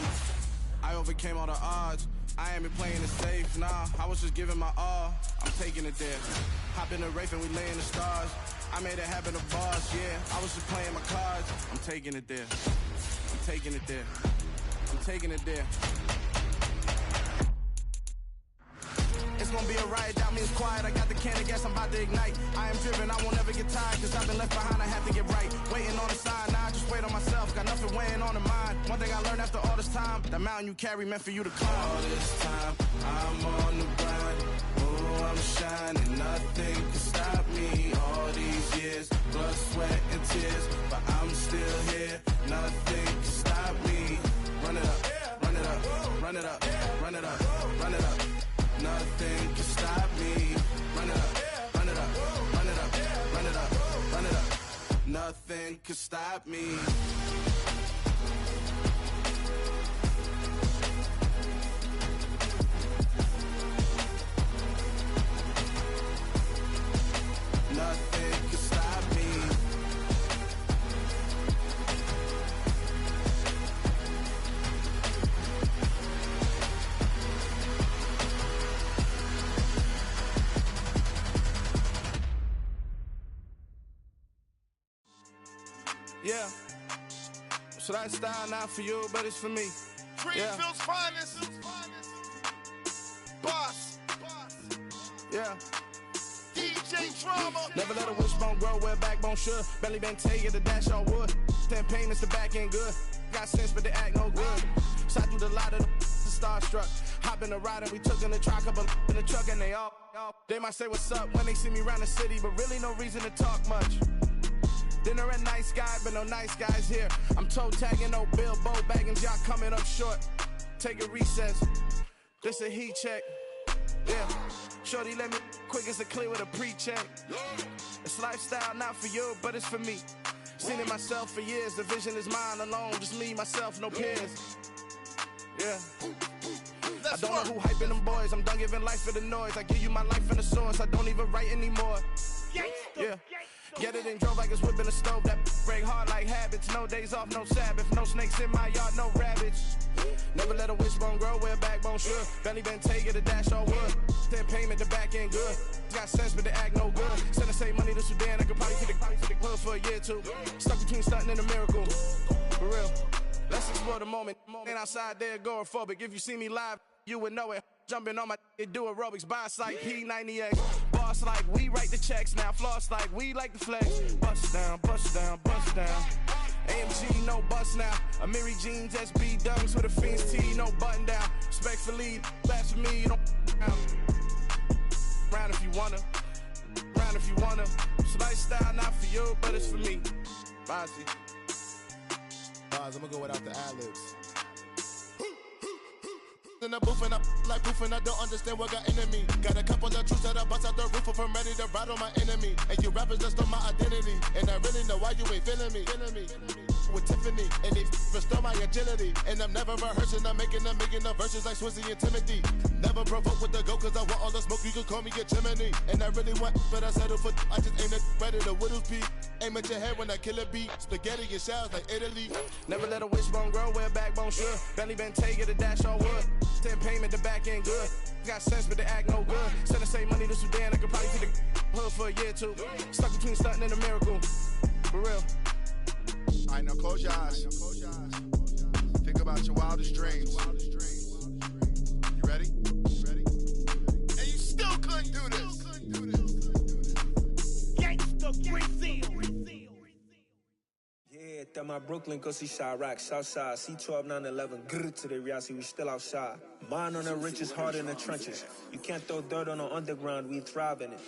I overcame all the odds. I ain't been playing it safe, nah. I was just giving my all. I'm taking it there. Hop in the Wraith and we lay in the stars. I made it happen to bars, yeah. I was just playing my cards. I'm taking it there. I'm taking it there. I'm taking it there. It's gonna be a riot, that means quiet. I got the can of gas, I'm about to ignite. I am driven, I won't ever get tired, cause I've been left behind, I have to get right. Waiting on the sign, now I just wait on myself. Got nothing weighing on the mind. One thing I learned after all this time, the mountain you carry meant for you to climb. All this time, I'm on the grind. Oh, I'm shining, nothing can stop me. All these years, blood, sweat, and tears. But I'm still here, nothing can stop me. Run it up, run it up, run it up, run it up, run it up. Nothing can stop me. Run it up, run it up, run it up, run it up, run it up. Nothing can stop me. Nothing can stop me. Yeah. So that style not for you, but it's for me. Greenfield's finest. Boss. Yeah. DJ Drama. Never let a wishbone grow where backbone should. Belly been taking the dash all wood. 10 payments, the back end good. Got sense, but they act no good. Shot through the lot of the starstruck. Hop in the ride and we took in the truck, couple in the truck, and they all. They might say what's up when they see me around the city, but really no reason to talk much. Dinner at nice guy, but no nice guys here. I'm toe tagging, no Bilbo baggins, y'all coming up short. Take a recess. This a heat check. Yeah. Shorty let me quick as a clear with a pre-check. It's lifestyle not for you, but it's for me. Seen it myself for years. The vision is mine alone. Just me, myself, no peers. Yeah. I don't know who hyping them boys. I'm done giving life for the noise. I give you my life in the source. I don't even write anymore. Yeah. Get it and drove like it's whipping a stove. That break hard like habits. No days off, no Sabbath. No snakes in my yard, no rabbits. Never let a wishbone grow where backbone should. Belly been taking the dash all wood. 10 payment, the back end good. Got sense, but they act no good. Send the same money to Sudan. I could probably take the club for a year or two. Stuck between stunting and a miracle. For real. Let's explore the moment. Ain't outside there agoraphobic. If you see me live, you would know it. Jumping on my do aerobics, boss like P90X. Boss like we write the checks now. Floss like we like the flex. Bust down, bust down, bust down. AMG, no bust now. Amiri jeans, SB dunks with a Fiends T, no button down. Respectfully, best for me, you don't round if you wanna. Round if you wanna. It's lifestyle not for you, but it's for me. Bossy. Bars, I'm gonna go without the ad-libs. In the booth and I like proof and I don't understand what got into me. Got a couple of truths that I bust out the roof if I'm ready to ride on my enemy. And you rappers just stole my identity. And I really know why you ain't feeling me. With Tiffany, and they restore my agility. And I'm never rehearsing, I'm making a million of verses like Swizzy and Timothy. Never provoke with the go, cause I want all the smoke, you can call me a chimney. And I really want, but I settle for, I just ain't ready to Whittles Peak. Aim at your head when I kill a beat. Spaghetti and shells like Italy. Never let a wishbone grow where backbone should. Belly been taking the dash all wood. 10 payment, the back end good. Got sense, but they act no good. Send the same money to Sudan, I could probably take the hood for a year or two. Stuck between stunting and a miracle. For real. Alright, now close your eyes. Think about your wildest dreams. You ready? And you still couldn't do this. Gangsta Brazil. my Brooklyn, cause he Chirac, Southside, C12, 911, grr to the Riasi, we still outside. Mine on the richest, heart in the trenches. You can't throw dirt on the underground, we thrive in it.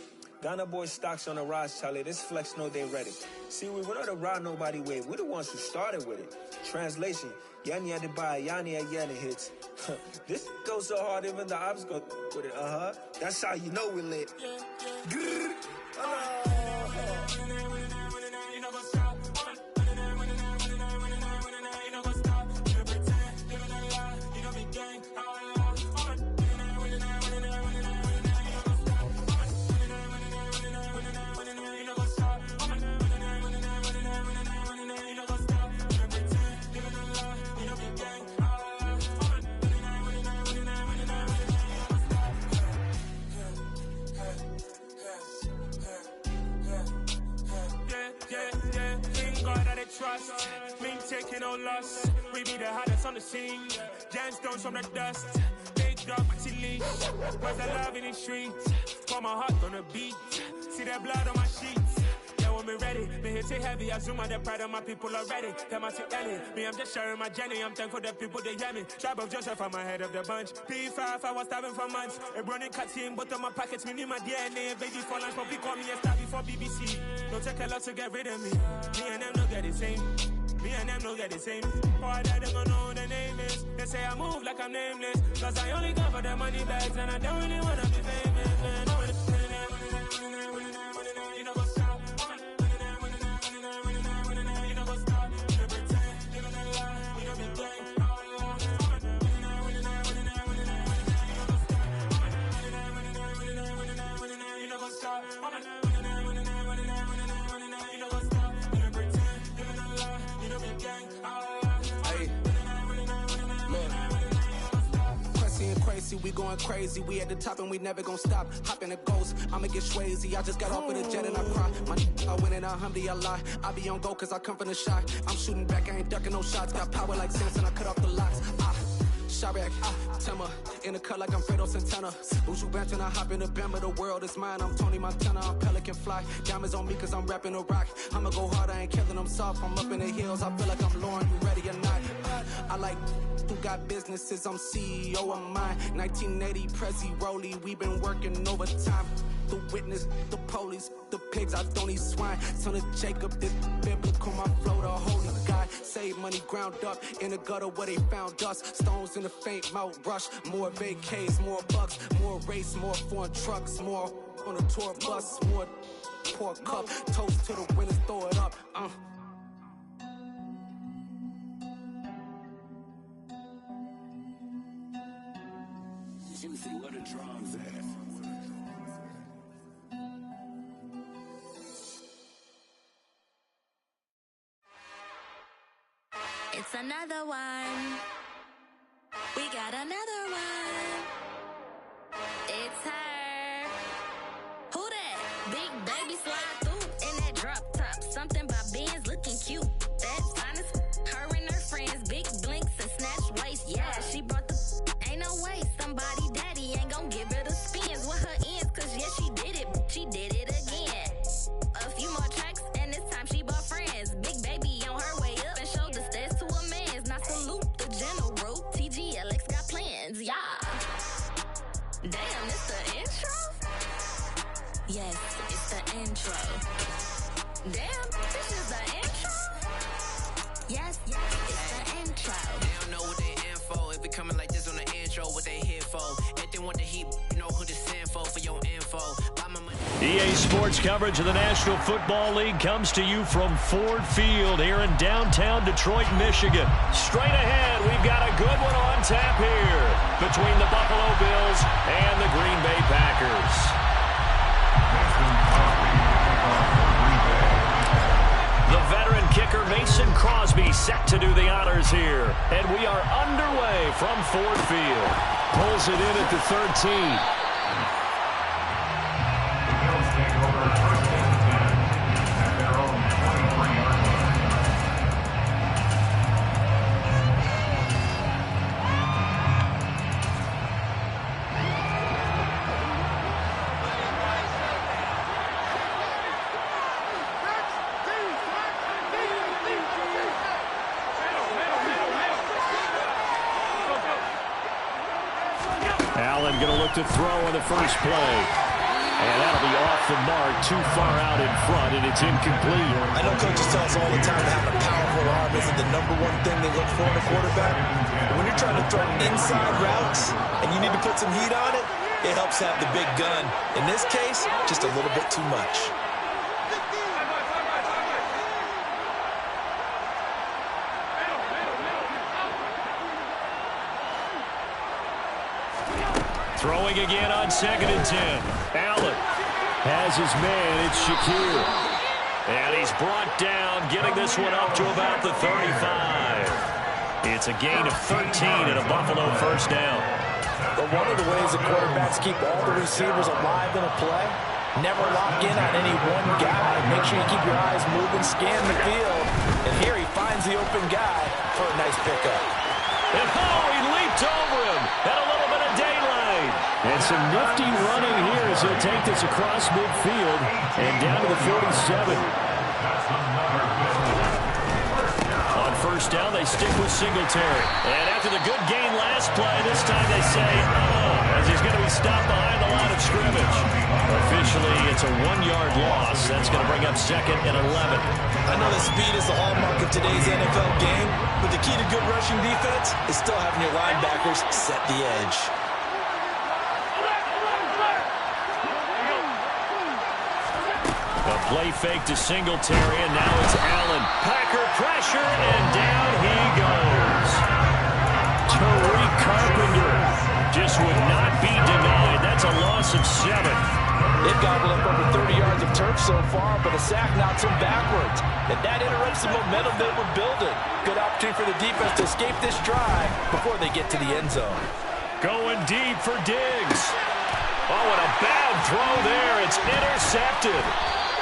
Ghana boy stocks on the rise, Charlie, this flex know they ready. See, we were not to ride nobody with, we're the ones who started with it. Translation, Yanni had to buy, Yanni had Yanni hits. This goes so hard, even the ops go with it, That's how you know we lit. Grr. Trust, mean taking no loss. We be the hardest on the scene. Gemstones from the dust. Big dog, pretty leash. Where's the love in the streets? Pour my heart on the beat. See that blood on my sheets. Yeah, when we ready, me hit it heavy. I zoom on the pride of my people already. Them I see Ellie. Me, I'm just sharing my journey. I'm thankful that people they hear me. Tribe of Joseph, I'm ahead of the bunch. P5, I was starving for months. A running cut team, but on my pockets, me need my DNA. Baby for lunch, but we call me a star before BBC. Don't take a lot to get rid of me. Me and them don't get the same. Me and them don't get the same. Boy, that they don't know who the name is. They say I move like I'm nameless. Cause I only come for the money bags and I don't really wanna be famous, man. You know what's up? You know what's up? You pretend, living a lie. You know be gang. You know what's up? We going crazy, we at the top and we never gonna stop. Hop in the ghost, I'ma get swayzy. I just got off of the jet and I cry. My I win in a Humvee, I lie. I be on go cause I come from the shot. I'm shooting back, I ain't ducking no shots. Got power like Samson, I cut off the locks. Chirac, Timmer, in the cut like I'm Fredo Santana. Buju Banton, I hop in the Bama, the world is mine. I'm Tony Montana, I'm Pelican Fly. Diamonds on me cause I'm rapping a rock. I'ma go hard, I ain't killing them soft. I'm up in the hills, I feel like I'm Lauren, you ready or not? I like who got businesses, I'm CEO of mine. 1980, Prezi Rolly, we been working overtime. The witness, the police, the pigs, I don't eat swine. Son of Jacob, this biblical, my flow, the holy God. Save money ground up in the gutter where they found us. Stones in the faint Mount Rush. More vacays, more bucks, more race, more foreign trucks, more on a tour bus, more pour cup. Toast to the winners, throw it up. Juicy, what a drums at. It's another one. We got another one. It's her. Who that? Big baby slide through in that drop top. Something by Benz looking cute. That's honest. Her and her friends, big blinks and snatch waist. Yeah, she brought the. Ain't no way somebody daddy ain't gon' give her the spins with her ends. Cause yeah, she did it. She did it again. A few more tracks and this time she bought friends. Big baby on her way up and showed the stairs to a man's. Now salute the general. TGLX got plans, yeah. Damn, it's the intro? Yes, it's the intro. Damn, this is the intro? Yes, it's the intro. They don't know what they in for. If we coming like this on the intro, what they here for? If they want the heat, you know who to send for your info. EA Sports coverage of the National Football League comes to you from Ford Field here in downtown Detroit, Michigan. Straight ahead, we've got a good one on tap here between the Buffalo Bills and the Green Bay Packers. The veteran kicker Mason Crosby set to do the honors here. And we are underway from Ford Field. Pulls it in at the 13. Allen going to look to throw on the first play. And that'll be off the mark, too far out in front, and it's incomplete. I know coaches tell us all the time that having a powerful arm isn't the #1 thing they look for in a quarterback. But when you're trying to throw inside routes and you need to put some heat on it, it helps have the big gun. In this case, just a little bit too much. Throwing again on 2nd and 10. Allen has his man. It's Shakir. And he's brought down, getting this one up to about the 35. It's a gain of 13 and a Buffalo first down. But one of the ways that quarterbacks keep all the receivers alive in a play, never lock in on any one guy. Make sure you keep your eyes moving, scan the field. And here he finds the open guy for a nice pickup. And he leaped over him. And a little bit of daylight. And some nifty running here as he'll take this across midfield and down to the 47. On first down, they stick with Singletary. And after the good gain last play, this time they say, as he's going to be stopped behind the line of scrimmage. Officially, it's a 1-yard loss. That's going to bring up 2nd and 11. I know that speed is the hallmark of today's NFL game, but the key to good rushing defense is still having your linebackers set the edge. A play fake to Singletary, and now it's Allen. Packer pressure, and down he goes. Tariq Carpenter just would not be denied. That's a loss of 7. They've gobbled up over 30 yards of turf so far, but a sack knocks them backwards. And that interrupts the momentum they were building. Good opportunity for the defense to escape this drive before they get to the end zone. Going deep for Diggs. Oh, and a bad throw there. It's intercepted.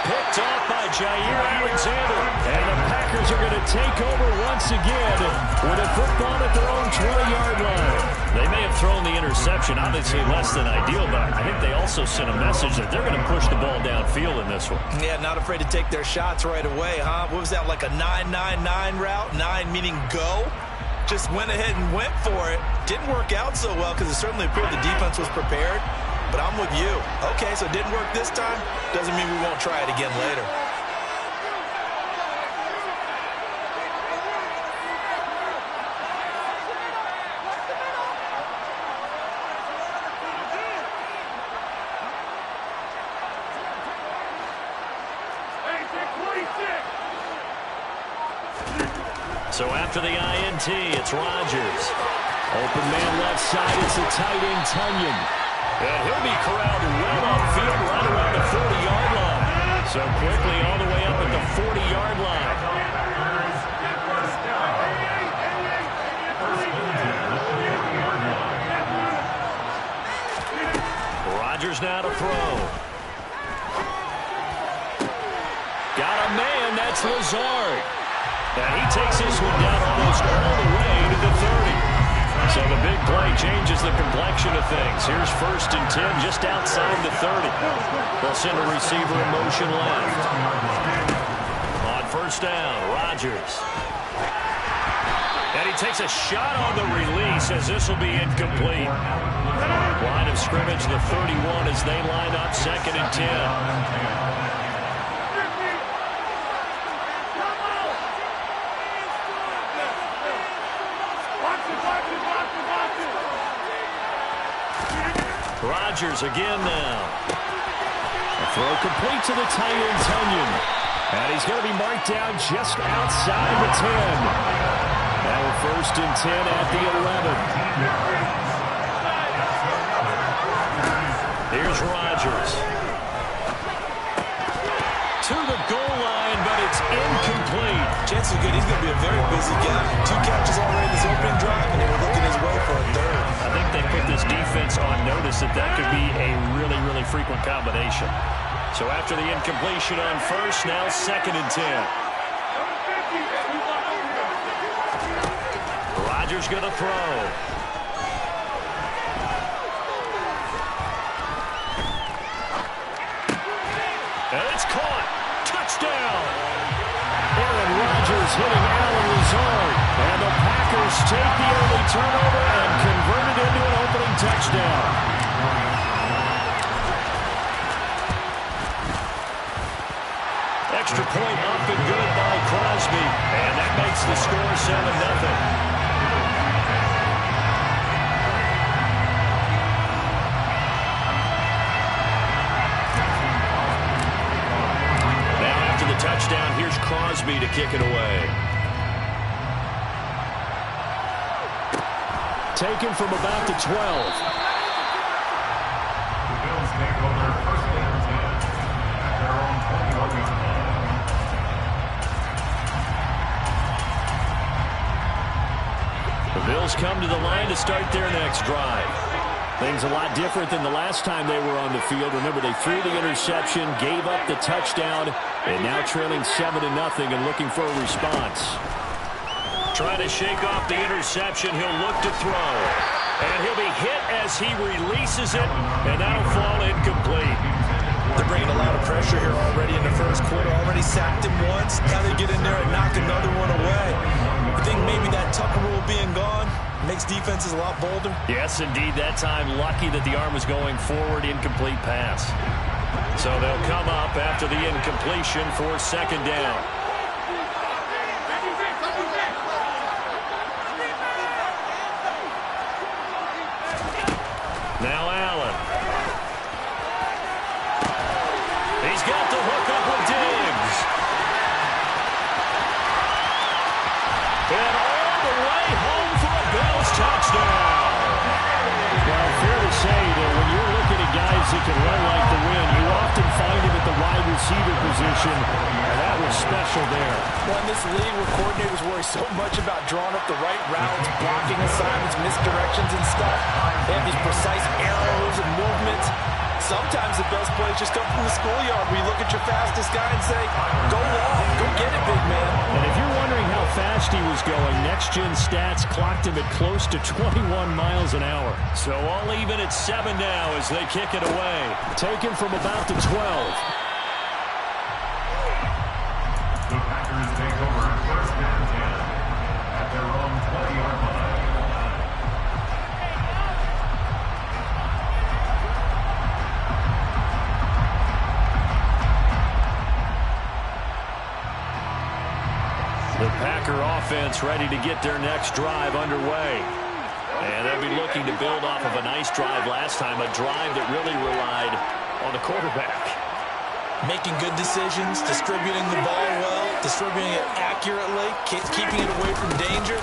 Picked off by Jair Alexander. And the Packers are going to take over once again with a football at their own 20-yard line. They may have thrown the interception, obviously less than ideal, but I think they also sent a message that they're going to push the ball downfield in this one. Yeah, not afraid to take their shots right away, huh? What was that, like a 9-9-9 route? 9 meaning go? Just went ahead and went for it. Didn't work out so well because it certainly appeared the defense was prepared. But I'm with you. Okay, so it didn't work this time. Doesn't mean we won't try it again later. So after the INT, it's Rodgers. Open man left side, it's a tight end, Tunyon. And he'll be corralled well upfield right around the 40-yard line. So quickly all the way up at the 40-yard line. Rodgers now to throw. Got a man, that's Lazard. And he takes this one down almost all the way to the 30. So the big play changes the complexion of things. Here's 1st and 10 just outside the 30. They'll send a receiver in motion left. On first down, Rodgers. And he takes a shot on the release as this will be incomplete. Line of scrimmage, the 31 as they line up 2nd and 10. Rodgers again now. A throw complete to the tight end, Tunyon. And he's going to be marked down just outside the 10. Now we're 1st and 10 at the 11. Here's Rodgers. To the goal line, but it's incomplete. Chances are good he's going to be a very busy guy. 2 catches already in this opening drive, and they were looking his way for a 3rd. I think they put this defense on notice that that could be a really, really frequent combination. So after the incompletion on first, now 2nd and 10. Rodgers going to throw. And it's caught. Touchdown. Aaron Rodgers hitting Allen Lazard. And the Packers take the early turnover and convert it into an opening touchdown. three-point up and good by Crosby. And that makes the score 7-0. Touchdown, here's Crosby to kick it away. Taken from about the 12. The Bills take over first and 10 at their own 21-yard line. The Bills come to the line to start their next drive. Things a lot different than the last time they were on the field. Remember, they threw the interception, gave up the touchdown, and now trailing 7-0 and looking for a response. Trying to shake off the interception. He'll look to throw. And he'll be hit as he releases it, and that'll fall incomplete. They're bringing a lot of pressure here already in the first quarter. Already sacked him once. Now they get in there and knock another one away. I think maybe that Tucker rule being gone makes defenses a lot bolder. Yes, indeed. That time, lucky that the arm was going forward, incomplete pass. So they'll come up after the incompletion for second down. Now Allen. He's got the hook up with Diggs. And all the way home for a Bills touchdown. Well, fair to say that when you're looking at guys that can run like the wind, you often find him at the wide receiver position, and that was special there. Well, in this league where coordinators worry so much about drawing up the right routes, blocking assignments, misdirections and stuff, they have these precise arrows and movements. Sometimes the best plays just come from the schoolyard where you look at your fastest guy and say, go long, go get it, big man. And if you're wondering how fast he was going, Next Gen Stats clocked him at close to 21 miles an hour. So all even at 7 now as they kick it away. Taken from about the 12. The Packers take over first and 10 at their own 20-yard line. The Packer offense ready to get their next drive underway. And they'll be looking to build off of a nice drive last time, a drive that really relied on the quarterback. Making good decisions, distributing the ball well, distributing it accurately, keeping it away from danger.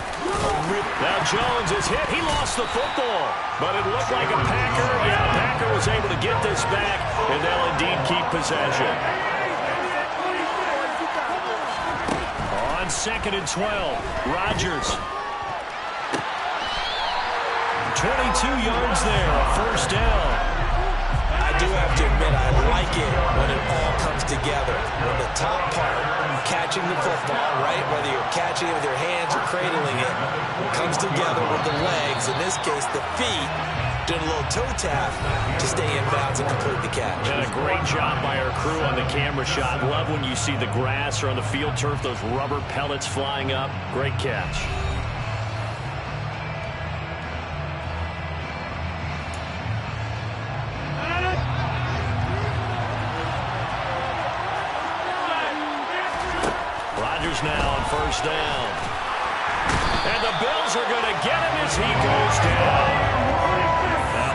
Now Jones is hit. He lost the football, but it looked like a Packer. Yeah, Packer was able to get this back, and they'll indeed keep possession. On 2nd and 12, Rodgers. 22 yards there, a first down. I do have to admit, I like it when it all comes together. When the top part, catching the football, right, whether you're catching it with your hands or cradling it, comes together with the legs, in this case the feet, doing a little toe tap to stay in bounds and complete the catch. And a great job by our crew on the camera shot. Love when you see the grass or on the field turf, those rubber pellets flying up. Great catch. Rodgers now on first down. And the Bills are going to get him as he goes down.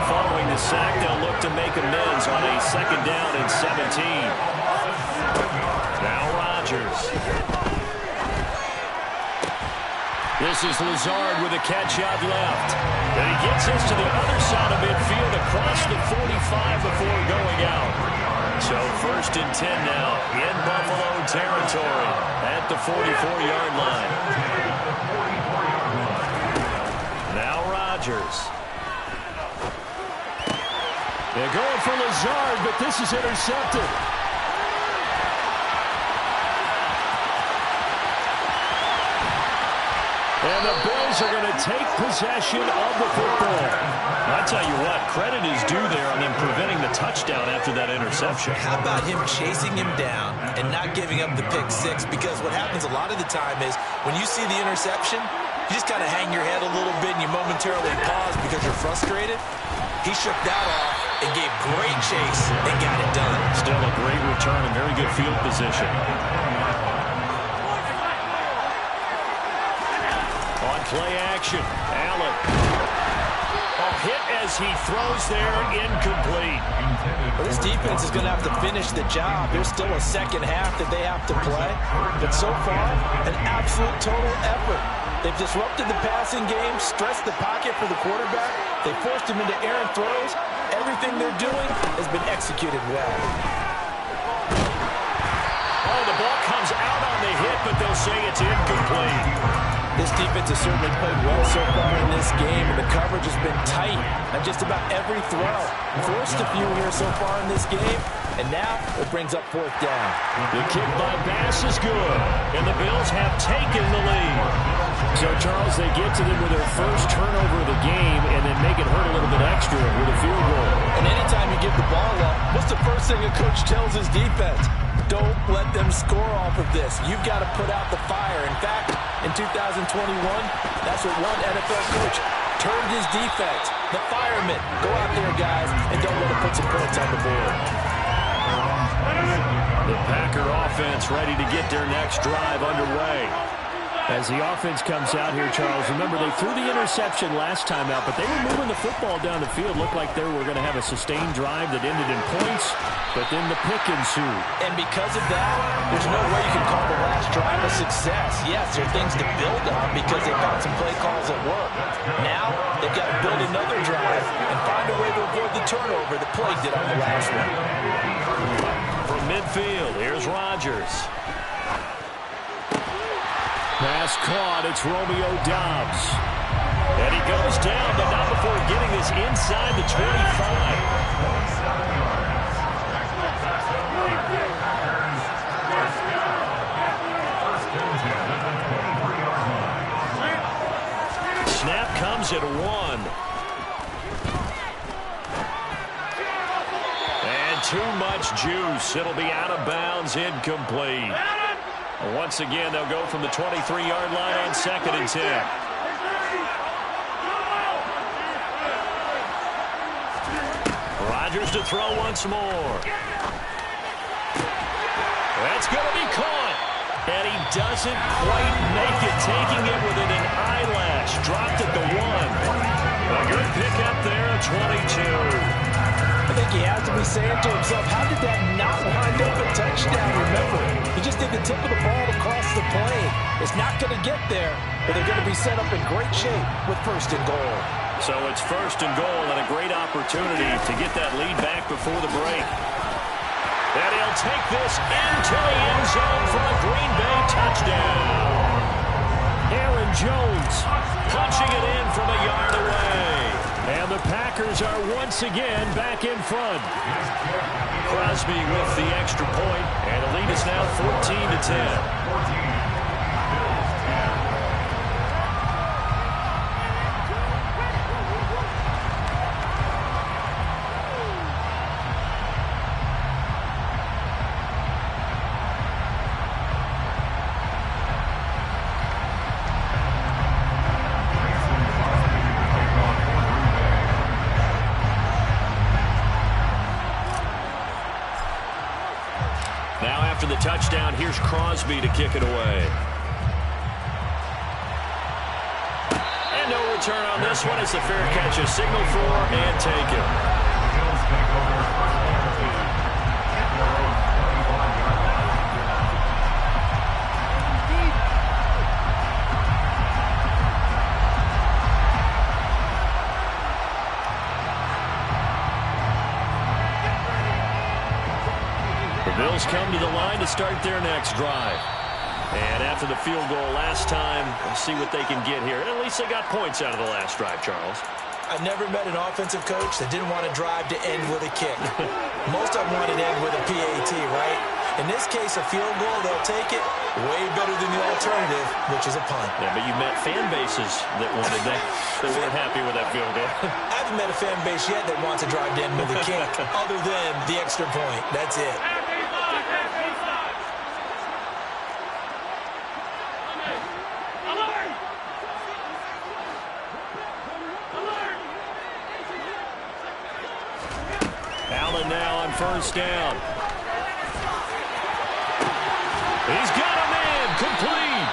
Following the sack, they'll look to make amends on a 2nd down and 17. Now Rodgers. This is Lazard with a catch out left. And he gets us to the other side of midfield across the 45 before going out. So 1st and 10 now in Buffalo territory at the 44-yard line. Now Rodgers. They're going for Lazard, but this is intercepted. And the Bills are going to take possession of the football. I tell you what, credit is due there on him preventing the touchdown after that interception. How about him chasing him down and not giving up the pick six? Because what happens a lot of the time is when you see the interception, you just kind of hang your head a little bit and you momentarily pause because you're frustrated. He shook that off and gave great chase and got it done. Still a great return and very good field position. play action. Allen. Hit as he throws there, incomplete. Well, this defense is going to have to finish the job. There's still a second half that they have to play. But so far, an absolute total effort. They've disrupted the passing game, stressed the pocket for the quarterback. They forced him into errant throws. Everything they're doing has been executed well. Oh, the ball comes out on the hit, but they'll say it's incomplete. This defense has certainly played well so far in this game, and the coverage has been tight on just about every throw. Forced a few here so far in this game, and now it brings up fourth down. The kick by Bass is good, and the Bills have taken the lead. So, Charles, they get to them with their first turnover of the game and then make it hurt a little bit extra with a field goal. And anytime you give the ball up, what's the first thing a coach tells his defense? Don't let them score off of this. You've got to put out the fire. In fact, in 2021, that's what one NFL coach turned his defense. The firemen. Go out there, guys, and don't let them put some points on the board. The Packer offense ready to get their next drive underway. As the offense comes out here, Charles, remember they threw the interception last time out, but they were moving the football down the field. Looked like they were going to have a sustained drive that ended in points, but then the pick ensued. And because of that, there's no way you can call the last drive a success. Yes, there are things to build on because they found some play calls at work. Now, they've got to build another drive and find a way to avoid the turnover that plagued it on the last one. From midfield, here's Rodgers. Pass caught, it's Romeo Doubs. And he goes down, but not before getting this inside the 25. Snap comes at 1. And too much juice. It'll be out of bounds, incomplete. Once again, they'll go from the 23-yard line on 2nd and 10. Rodgers to throw once more. That's going to be caught. And he doesn't quite make it, taking it within an eyelash. Dropped at the 1. A good pick up there at 22. I think he has to be saying to himself, how did that not wind up a touchdown? Remember, he just did the tip of the ball across the plane. It's not going to get there, but they're going to be set up in great shape with 1st and goal. So it's 1st and goal and a great opportunity to get that lead back before the break. And he'll take this into the end zone for a Green Bay touchdown. Aaron Jones punching it in from a yard away. And the Packers are once again back in front. Crosby with the extra point, and the lead is now 14-10. The touchdown, here's Crosby to kick it away. And no return on this one. It's a fair catch, a signal for and taken. Bills come to the line to start their next drive. And after the field goal last time, we'll see what they can get here. And at least they got points out of the last drive, Charles. I've never met an offensive coach that didn't want to drive to end with a kick. Most of them want to end with a PAT, right? In this case, a field goal, they'll take it way better than the alternative, which is a punt. Yeah, but you met fan bases that wanted that. They weren't happy with that field goal. I haven't met a fan base yet that wants to drive to end with a kick, other than the extra point. That's it. Allen now on 1st down. He's got a man complete.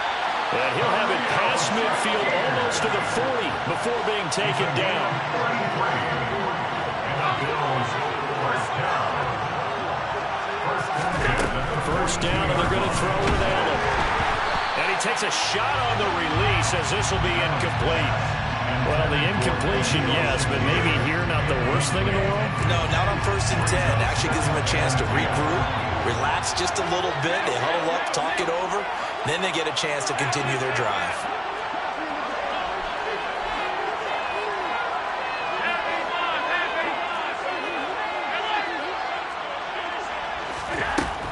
And he'll have it past midfield. field almost to the 40 before being taken down. First down, and they're going to throw with Allen. And he takes a shot on the release as this will be incomplete. Well, the incompletion, yes, but maybe here not the worst thing in the world? No, not on 1st and 10. Actually gives them a chance to regroup, relax just a little bit. They huddle up, talk it over. Then they get a chance to continue their drive.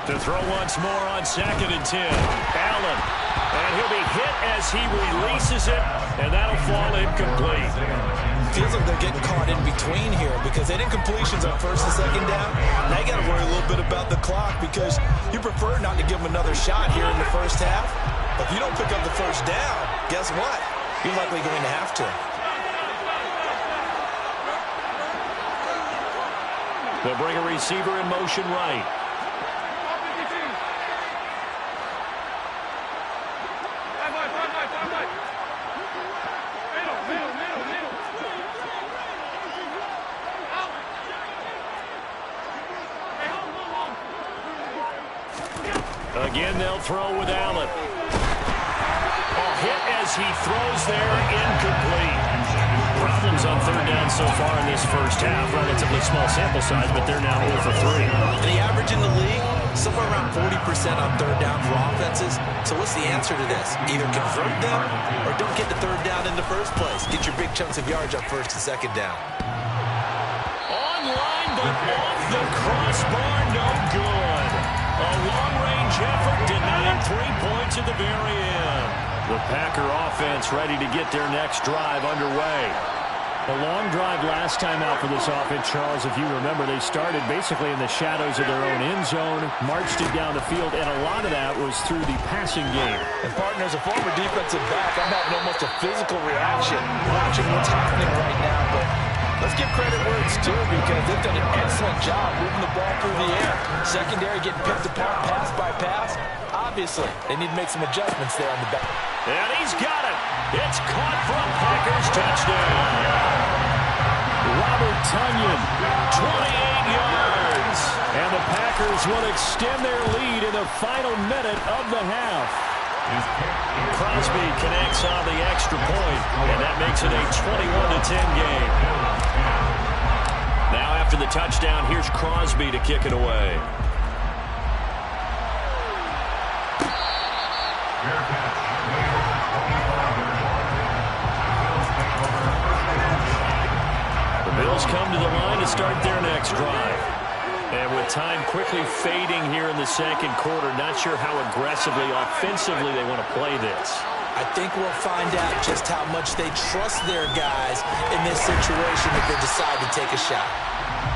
To throw once more on 2nd and 10. Allen. And he'll be hit as he releases it, and that'll fall incomplete. Feels like they're getting caught in between here because they did completions on 1st and 2nd down. Now you got to worry a little bit about the clock because you prefer not to give them another shot here in the first half. But if you don't pick up the first down, guess what? You're likely going to have to. They'll bring a receiver in motion right. Again, they'll throw with Allen. A hit as he throws there, incomplete. Problems on 3rd down so far in this first half. Relatively small sample size, but they're now 0 for 3. And the average in the league, somewhere around 40% on 3rd down for offenses. So what's the answer to this? Either convert them or don't get the 3rd down in the first place. Get your big chunks of yards on 1st and 2nd down. Online, but off the crossbar, no good. A long-range effort denied 3 points at the very end. The Packer offense ready to get their next drive underway. A long drive last time out for this offense, Charles. If you remember, they started basically in the shadows of their own end zone, marched it down the field, and a lot of that was through the passing game. And, partner, as a former defensive back, I'm having almost a physical reaction watching what's happening right now, but let's give credit where it's due because they've done an excellent job moving the ball through the air. Secondary getting picked apart pass by pass. Obviously, they need to make some adjustments there on the back. And he's got it. It's caught from Packers touchdown. Robert Tonyan, 28 yards. And the Packers will extend their lead in the final minute of the half. Crosby connects on the extra point, and that makes it a 21-10 game. Now after the touchdown, here's Crosby to kick it away. The Bills come to the line to start their next drive. And with time quickly fading here in the second quarter, not sure how aggressively, offensively they want to play this. I think we'll find out just how much they trust their guys in this situation if they decide to take a shot.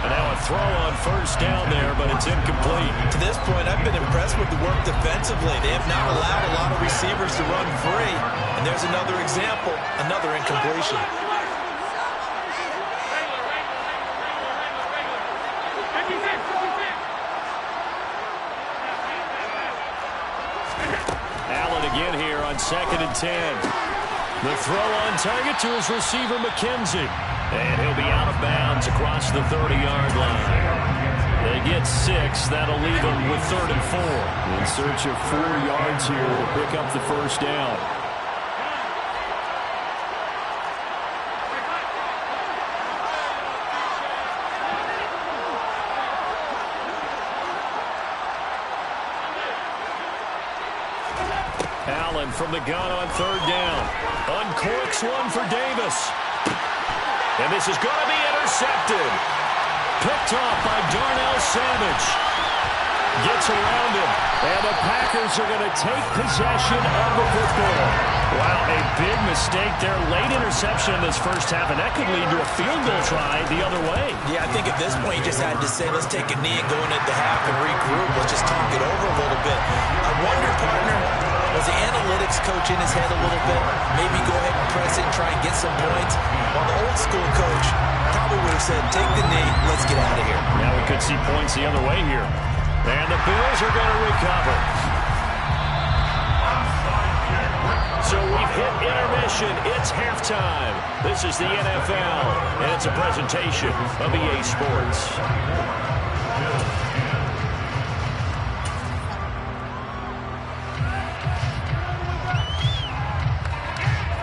And now a throw on 1st down there, but it's incomplete. To this point, I've been impressed with the work defensively. They have not allowed a lot of receivers to run free. And there's another example, another incompletion. Allen again here on 2nd and 10. The throw on target to his receiver, McKenzie. And he'll be out of bounds across the 30-yard line. They get 6. That'll leave them with 3rd and 4. In search of 4 yards here to pick up the first down. Allen from the gun on 3rd down. Uncorks one for Davis. And this is going to be intercepted. Picked off by Darnell Savage. Gets around him. And the Packers are going to take possession of the football. Wow, a big mistake there. Late interception in this first half, and that could lead to a field goal try the other way. Yeah, I think at this point you just had to say, let's take a knee and go into the half and regroup. Let's just talk it over a little bit. I wonder, partner, was the analytics coach in his head a little bit? Maybe go ahead and press it and try and get some points. While the old school coach probably would have said, take the knee, let's get out of here. Now we could see points the other way here. And the Bills are going to recover. So we've hit intermission. It's halftime. This is the NFL, and it's a presentation of EA Sports.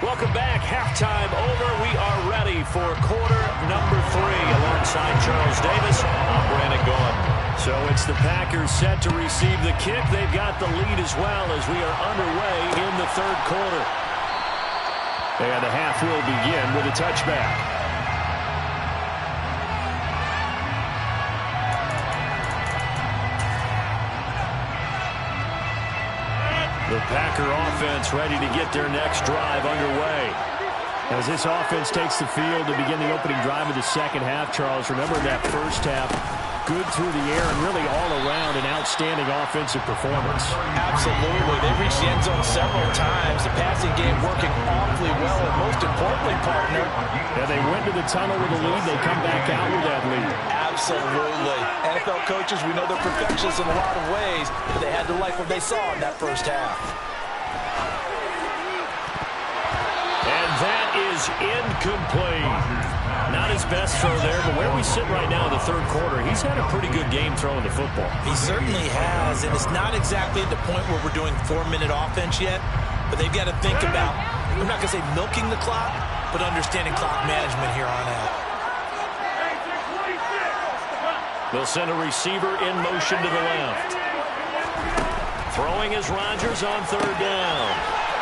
Welcome back. Halftime over. We are ready for quarter number 3. Alongside Charles Davis, I'm Brandon Gaudin. So it's the Packers set to receive the kick. They've got the lead as well as we are underway in the third quarter. And the half will begin with a touchback. The Packer offense ready to get their next drive underway. As this offense takes the field to begin the opening drive of the second half, Charles, remember that first half, good through the air and really all around an outstanding offensive performance. Absolutely. They reached the end zone several times. The passing game working awfully well, and most importantly, partner. Yeah, they went to the tunnel with a lead. They come back out with that lead. Absolutely. NFL coaches, we know they're perfectionists in a lot of ways, but they had to like what they saw in that first half. And that is incomplete. Not his best throw there, but where we sit right now in the third quarter, he's had a pretty good game throwing the football. He certainly has, and it's not exactly at the point where we're doing 4-minute offense yet, but they've got to think about, I'm not going to say milking the clock, but understanding clock management here on out. They'll send a receiver in motion to the left. Throwing is Rodgers on third down.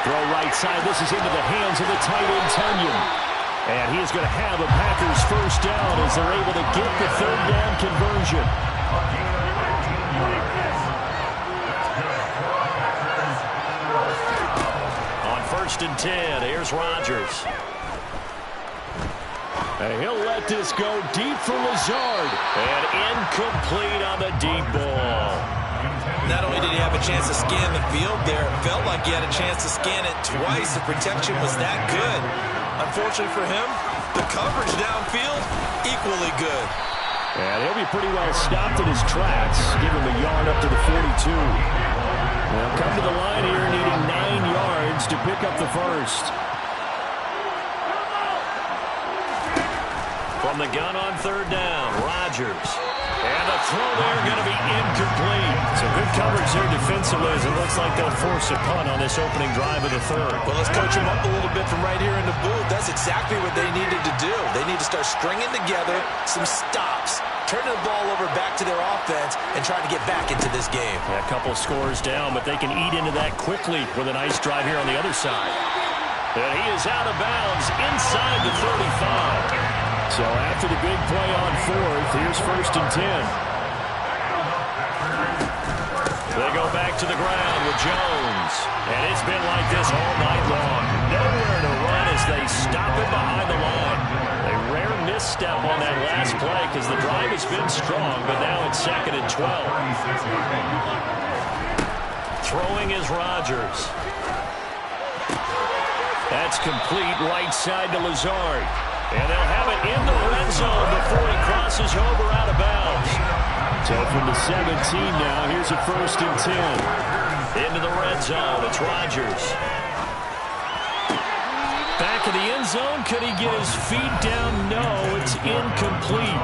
Throw right side. This is into the hands of the tight end, Tunyon. And he is going to have a Packers first down as they're able to get the third down conversion. On 1st and 10, here's Rodgers. And he'll let this go deep for Lazard. And incomplete on the deep ball. Not only did he have a chance to scan the field there, it felt like he had a chance to scan it twice. The protection was that good. Unfortunately for him, the coverage downfield, equally good. And he'll be pretty well stopped in his tracks. Give him a yard up to the 42. They'll come to the line here needing 9 yards to pick up the first. From the gun on third down, Rodgers. And the throw there going to be incomplete. So good coverage there defensively as it looks like they'll force a punt on this opening drive of the third. Well, let's coach them up a little bit from right here in the booth. That's exactly what they needed to do. They need to start stringing together some stops, turning the ball over back to their offense, and trying to get back into this game. Yeah, a couple scores down, but they can eat into that quickly with a nice drive here on the other side. And he is out of bounds inside the 35. So after the big play on fourth, here's 1st and 10. They go back to the ground with Jones. And it's been like this all night long. Nowhere to run as they stop him behind the line. A rare misstep on that last play because the drive has been strong, but now it's 2nd and 12. Throwing is Rodgers. That's complete right side to Lazard. And they'll have it in the red zone before he crosses over out of bounds. So from the 17 now, here's a 1st and 10. Into the red zone, it's Rodgers. Back of the end zone, could he get his feet down? No, it's incomplete.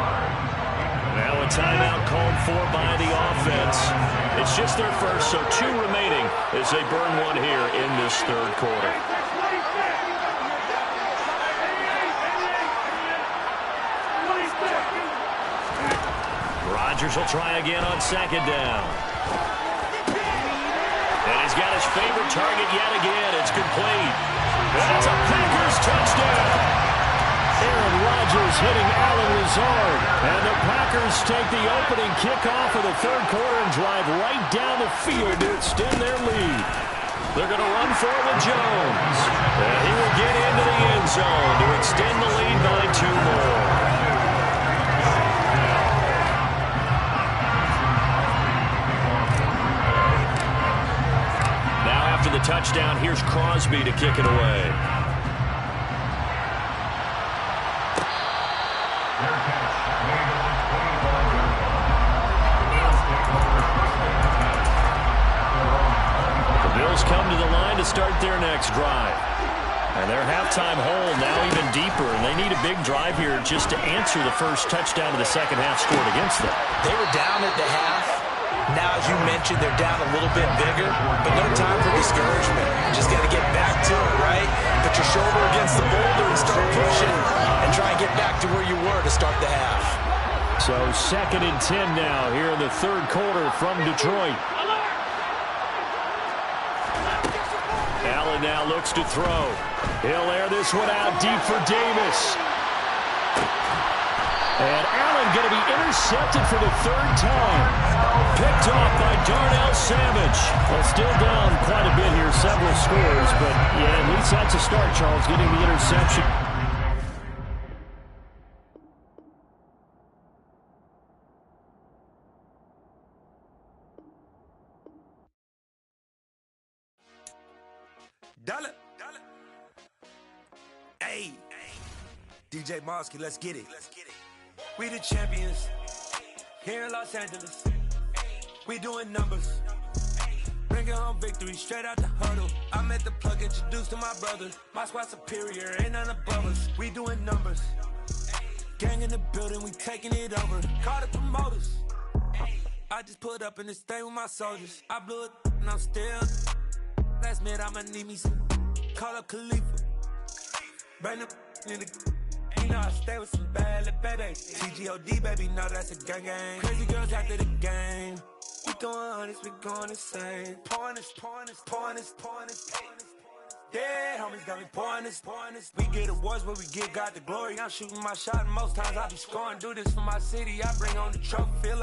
Now a timeout called for by the offense. It's just their first, so 2 remaining as they burn one here in this third quarter. Rodgers will try again on 2nd down. And he's got his favorite target yet again. It's complete. That's a Packers touchdown. Aaron Rodgers hitting Allen Lazard. And the Packers take the opening kickoff of the third quarter and drive right down the field to extend their lead. They're going to run for it with Jones. And he will get into the end zone to extend the lead by 2 more. After the touchdown, here's Crosby to kick it away. The Bills come to the line to start their next drive. And their halftime hole now even deeper, and they need a big drive here just to answer the first touchdown of the second half scored against them. They were down at the half. Now, as you mentioned, they're down a little bit bigger, but no time for discouragement. Just got to get back to it, right? Put your shoulder against the boulder and start pushing and try and get back to where you were to start the half. So 2nd and 10 now here in the third quarter from Detroit. Allen now looks to throw. He'll air this one out deep for Davis. And Allen going to be intercepted for the 3rd time. Picked off by Darnell Savage. Well, still down quite a bit here, several scores, but yeah, at least that's a start, Charles, getting the interception. Dollar. Hey. DJ Mosky, let's get it. We the champions here in Los Angeles. We doing numbers. Bringing home victory straight out the huddle. I met the plug, introduced to my brothers. My squad superior, ain't none above us. We doing numbers. Gang in the building, we taking it over. Call the promoters. I just put up in this thing with my soldiers. I blew it and I'm still. Last minute I'ma need me some. Call up Khalifa. Bring them in the. You know I stay with some bad little baby. TGOD, baby, no, that's a gang gang. Crazy girls after the game. We going honest, we going insane. Pouring this. Yeah, homies got me pouring this. We get awards, but we give God the glory. I'm shooting my shot, and most times I be scoring. Do this for my city, I bring on the trophy. Feel like